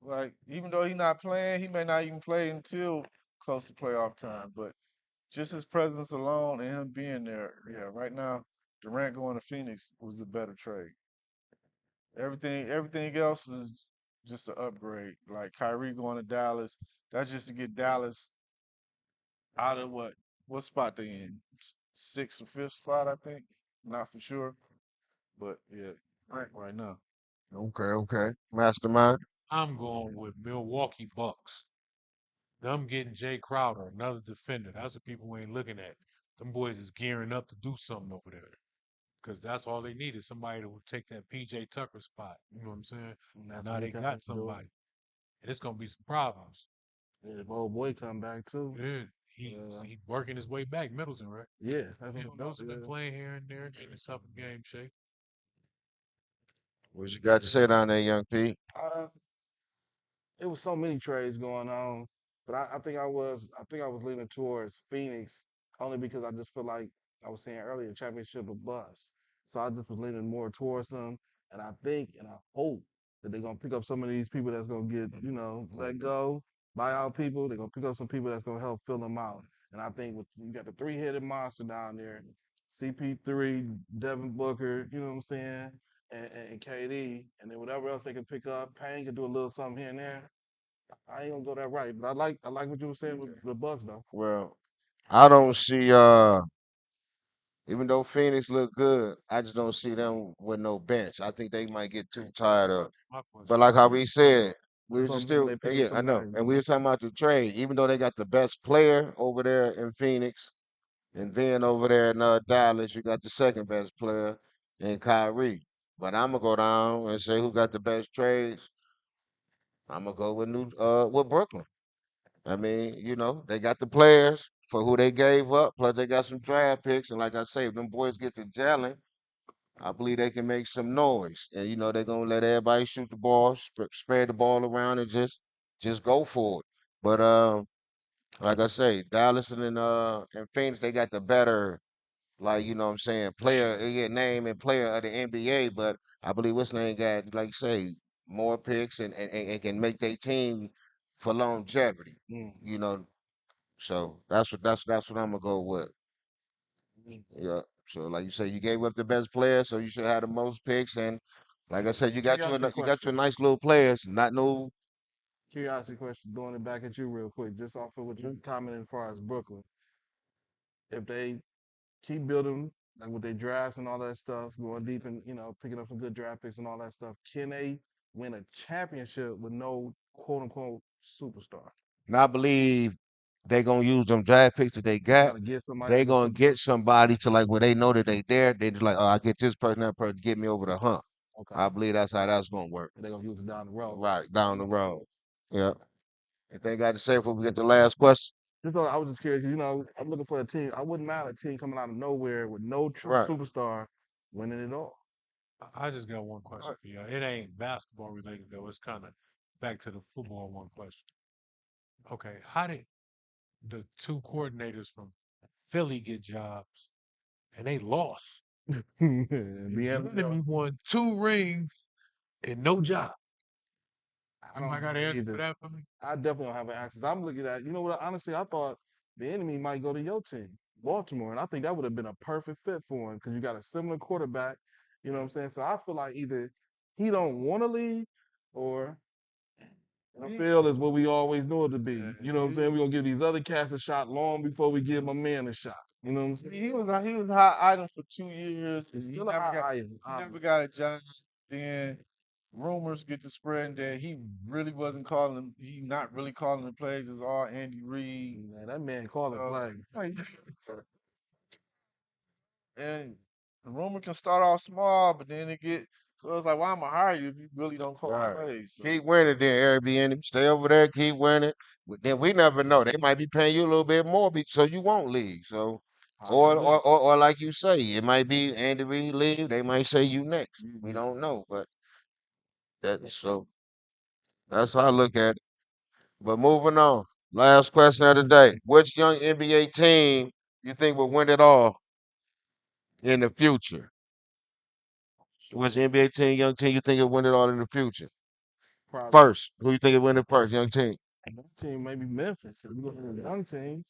Speaker 3: Like, even though he's not playing, he may not even play until close to playoff time. But just his presence alone and him being there, yeah, right now, Durant going to Phoenix was a better trade. Everything else is just an upgrade. Like Kyrie going to Dallas, that's just to get Dallas out of what spot they in? Sixth or fifth spot, I think. Not for sure. But yeah, right now.
Speaker 1: Okay. Mastermind.
Speaker 2: I'm going with Milwaukee Bucks. Them getting Jay Crowder, another defender. That's what people ain't looking at. Them boys is gearing up to do something over there. Because that's all they need is somebody to take that PJ Tucker spot. You know what I'm saying?
Speaker 4: And that's
Speaker 2: Now
Speaker 4: what he
Speaker 2: they
Speaker 4: got
Speaker 2: got
Speaker 4: to do.
Speaker 2: somebody. And it's gonna be some problems.
Speaker 4: And if old boy come back too,
Speaker 2: Yeah. He working his way back, Middleton, right?
Speaker 4: yeah, that's
Speaker 2: Yeah,
Speaker 4: what I'm
Speaker 2: Middleton been
Speaker 4: yeah.
Speaker 2: playing here and there, getting himself a game shape.
Speaker 1: What you got to say down there, young P?
Speaker 4: Uh, it was so many trades going on, but I think I was leaning towards Phoenix only because I just feel like I was saying earlier, championship or bust. So I just was leaning more towards them, and I think and I hope that they're gonna pick up some of these people that's gonna get let go, buy out people. They're gonna pick up some people that's gonna help fill them out. And I think with you got the three-headed monster down there, CP3, Devin Booker, you know what I'm saying, and KD, and then whatever else they can pick up. Payne can do a little something here and there. I ain't gonna go that right, but I like what you were saying with the Bucks though.
Speaker 1: Well, I don't see even though Phoenix look good, I just don't see them with no bench. I think they might get too tired of.
Speaker 2: My
Speaker 1: But
Speaker 2: question.
Speaker 1: like how we said, we
Speaker 4: That's
Speaker 1: were
Speaker 4: what
Speaker 1: just
Speaker 4: I'm saying.
Speaker 1: still
Speaker 4: They pick up
Speaker 1: yeah, I
Speaker 4: some
Speaker 1: know.
Speaker 4: guys.
Speaker 1: And we were talking about the trade, even though they got the best player over there in Phoenix, and then over there in Dallas, you got the second best player in Kyrie. But I'm gonna go down and say who got the best trades. I'm gonna go with Brooklyn. I mean, they got the players for who they gave up, plus they got some draft picks, and like I say, if them boys get to gelling, I believe they can make some noise. And they're gonna let everybody shoot the ball, spread the ball around, and just go for it. But like I say, Dallas and Phoenix, they got the better, like what I'm saying, player, name and player of the NBA. But I believe what's name got, like you say, more picks and can make their team for longevity.
Speaker 4: Mm.
Speaker 1: You know, so that's what I'm gonna go with.
Speaker 4: Mm.
Speaker 1: Yeah. So like you say, you gave up the best player, so you should have the most picks. And like I said,
Speaker 4: Curiosity
Speaker 1: you got your
Speaker 4: question.
Speaker 1: nice little players, not no.
Speaker 4: Curiosity question. Throwing it back at you real quick, just off of what you commented as far as Brooklyn. If they keep building like with their drafts and all that stuff, going deep and picking up some good draft picks and all that stuff, can they win a championship with no quote unquote superstar?
Speaker 1: And I believe they gonna use them draft picks that they
Speaker 4: They
Speaker 1: got.
Speaker 4: gotta get somebody
Speaker 1: They
Speaker 4: that's a
Speaker 1: gonna
Speaker 4: superstar.
Speaker 1: get somebody to like where they know that they there. They just like, oh, I get this person, that person, get me over the hump.
Speaker 4: Okay.
Speaker 1: I believe that's how that's gonna work.
Speaker 4: They're gonna use it down the road.
Speaker 1: Right down the
Speaker 4: Makes sense.
Speaker 1: road. Yeah. Anything got to say before we get the last question?
Speaker 4: I was just curious. I'm looking for a team. I wouldn't mind a team coming out of nowhere with no true
Speaker 1: Right.
Speaker 4: superstar winning it all.
Speaker 2: I just got one question for you. It ain't basketball related though. It's kind of back to the football one question. Okay, how did the two coordinators from Philly get jobs and they lost?
Speaker 4: The
Speaker 2: The
Speaker 4: answer,
Speaker 2: enemy won 2 rings and no job.
Speaker 4: I don't
Speaker 2: I got
Speaker 4: know
Speaker 2: an answer for
Speaker 4: either.
Speaker 2: that for me?
Speaker 4: I definitely don't have an access. I'm looking at, what, honestly, I thought the enemy might go to your team, Baltimore, and I think that would have been a perfect fit for him because you got a similar quarterback. You know what I'm saying? So I feel like either he don't want to leave or NFL is what we always knew it to be. You know what I'm saying? We're gonna give these other cats a shot long before we give my man a shot. You know what I'm saying?
Speaker 3: He was a hot item for 2 years.
Speaker 4: He's
Speaker 3: He
Speaker 4: still a
Speaker 3: never
Speaker 4: high
Speaker 3: got
Speaker 4: item.
Speaker 3: he never got a job. Then rumors get to spreading that he really wasn't calling them. He not really calling the plays. It's all Andy Reid.
Speaker 4: Man, that man called it play.
Speaker 3: And the rumor can start off small, but then it get so it's like, why am I hire you if you really don't call
Speaker 1: Right.
Speaker 3: plays? So,
Speaker 1: Keep winning then, Airbnb. Stay over there, keep winning. But then we never know. They might be paying you a little bit more so you won't leave. So
Speaker 4: Possibly.
Speaker 1: or like you say, it might be Andy Reid leave. They might say you next. We don't know. But that's how I look at it. But moving on. Last question of the day. Which young NBA team you think will win it all in the future? Which NBA team, young team, you think will win it all in the future?
Speaker 4: Probably.
Speaker 1: First, who you think will win it first, young team?
Speaker 4: Another team, maybe Memphis. If we go to the young teams,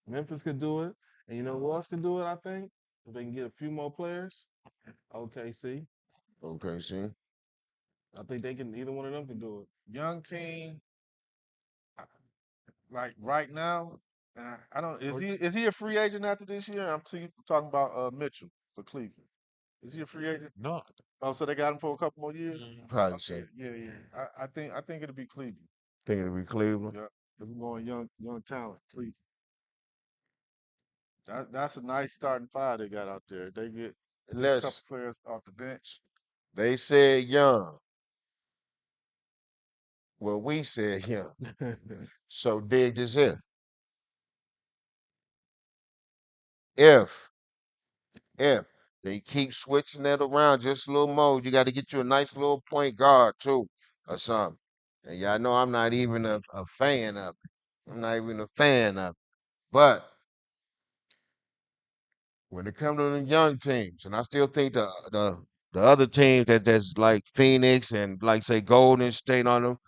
Speaker 4: Memphis could do it. And you know who else can do it, I think? If they can get a few more players, OKC.
Speaker 1: Okay, see.
Speaker 4: I think they can, either one of them can do it.
Speaker 3: young team, like right now, I don't. Is he a free agent after this year? Talking about Mitchell for Cleveland. Is he a free agent?
Speaker 2: No.
Speaker 3: Oh, so they got him for a couple more years.
Speaker 1: Probably so.
Speaker 3: Yeah. I think it'll be Cleveland.
Speaker 1: Think it'll be Cleveland.
Speaker 3: Yeah, if we're going young talent, Cleveland. That's a nice starting five they got out there. They get a couple
Speaker 1: Unless
Speaker 3: players off the bench.
Speaker 1: they said young. Well, we said young. So dig this here. If they keep switching that around just a little more, you got to get you a nice little point guard too, or something. And y'all know I'm not even a fan of it. I'm not even a fan of it. But when it comes to the young teams, and I still think the other teams that's like Phoenix and like say Golden State on them,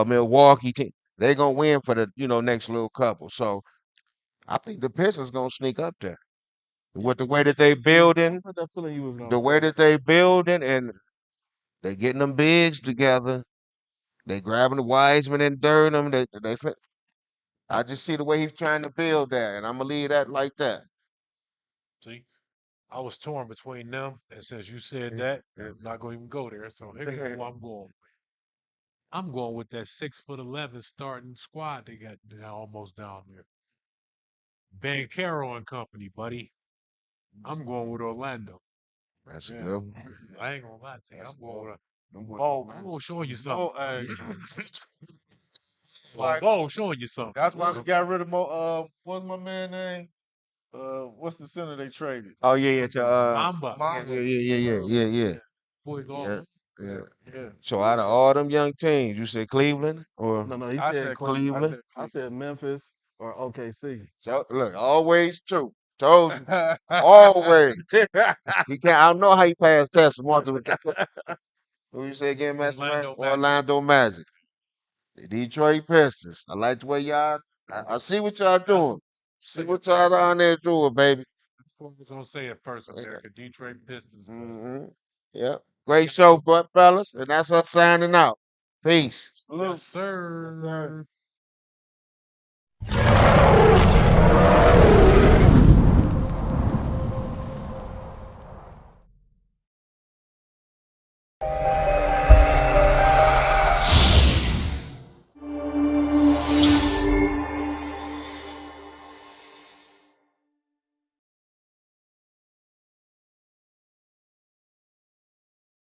Speaker 1: Milwaukee team, they gonna win for the next little couple. So I think the Pistons gonna sneak up there with the way that they building,
Speaker 4: I had that feeling you was gonna
Speaker 1: the way
Speaker 4: say.
Speaker 1: that they building, and they getting them bigs together. They grabbing the Wiseman and Durham. I just see the way he's trying to build that, and I'm gonna leave that like that.
Speaker 2: See, I was torn between them, and since you said that, I'm not going to even go there. So here's who I'm going with. I'm going with that 6'11" starting squad they got almost down there. Ben Carroll and company, buddy. I'm going with Orlando.
Speaker 1: That's
Speaker 3: Yeah.
Speaker 1: good.
Speaker 2: I ain't gonna lie to you. I'm going with.
Speaker 3: Oh,
Speaker 2: I'm gonna show you
Speaker 3: oh,
Speaker 2: something.
Speaker 3: like
Speaker 2: Showing you something.
Speaker 3: that's why we got rid of what's my man name? What's the center they traded?
Speaker 1: Oh yeah,
Speaker 2: Mamba.
Speaker 1: yeah.
Speaker 2: Boys all
Speaker 1: Yeah, yeah.
Speaker 3: Yeah.
Speaker 1: So out of all them young teams, you said Cleveland or
Speaker 4: No, he
Speaker 3: I
Speaker 4: said
Speaker 3: said
Speaker 1: Cleveland?
Speaker 4: I said Memphis or OKC.
Speaker 1: So look, always true. Told you, always. He can't. I don't know how he passed tests. Who you say again, Master Man?
Speaker 2: Orlando Magic.
Speaker 1: Orlando Magic. The Detroit Pistons. I like the way y'all. I see what y'all doing. See what y'all down there doing, baby.
Speaker 2: That's what I was gonna say at first, America. Detroit Pistons.
Speaker 1: Mm-hmm. Yep. Great show, fellas. And that's us signing out. Peace.
Speaker 2: Yes, sir.
Speaker 4: Yes, sir.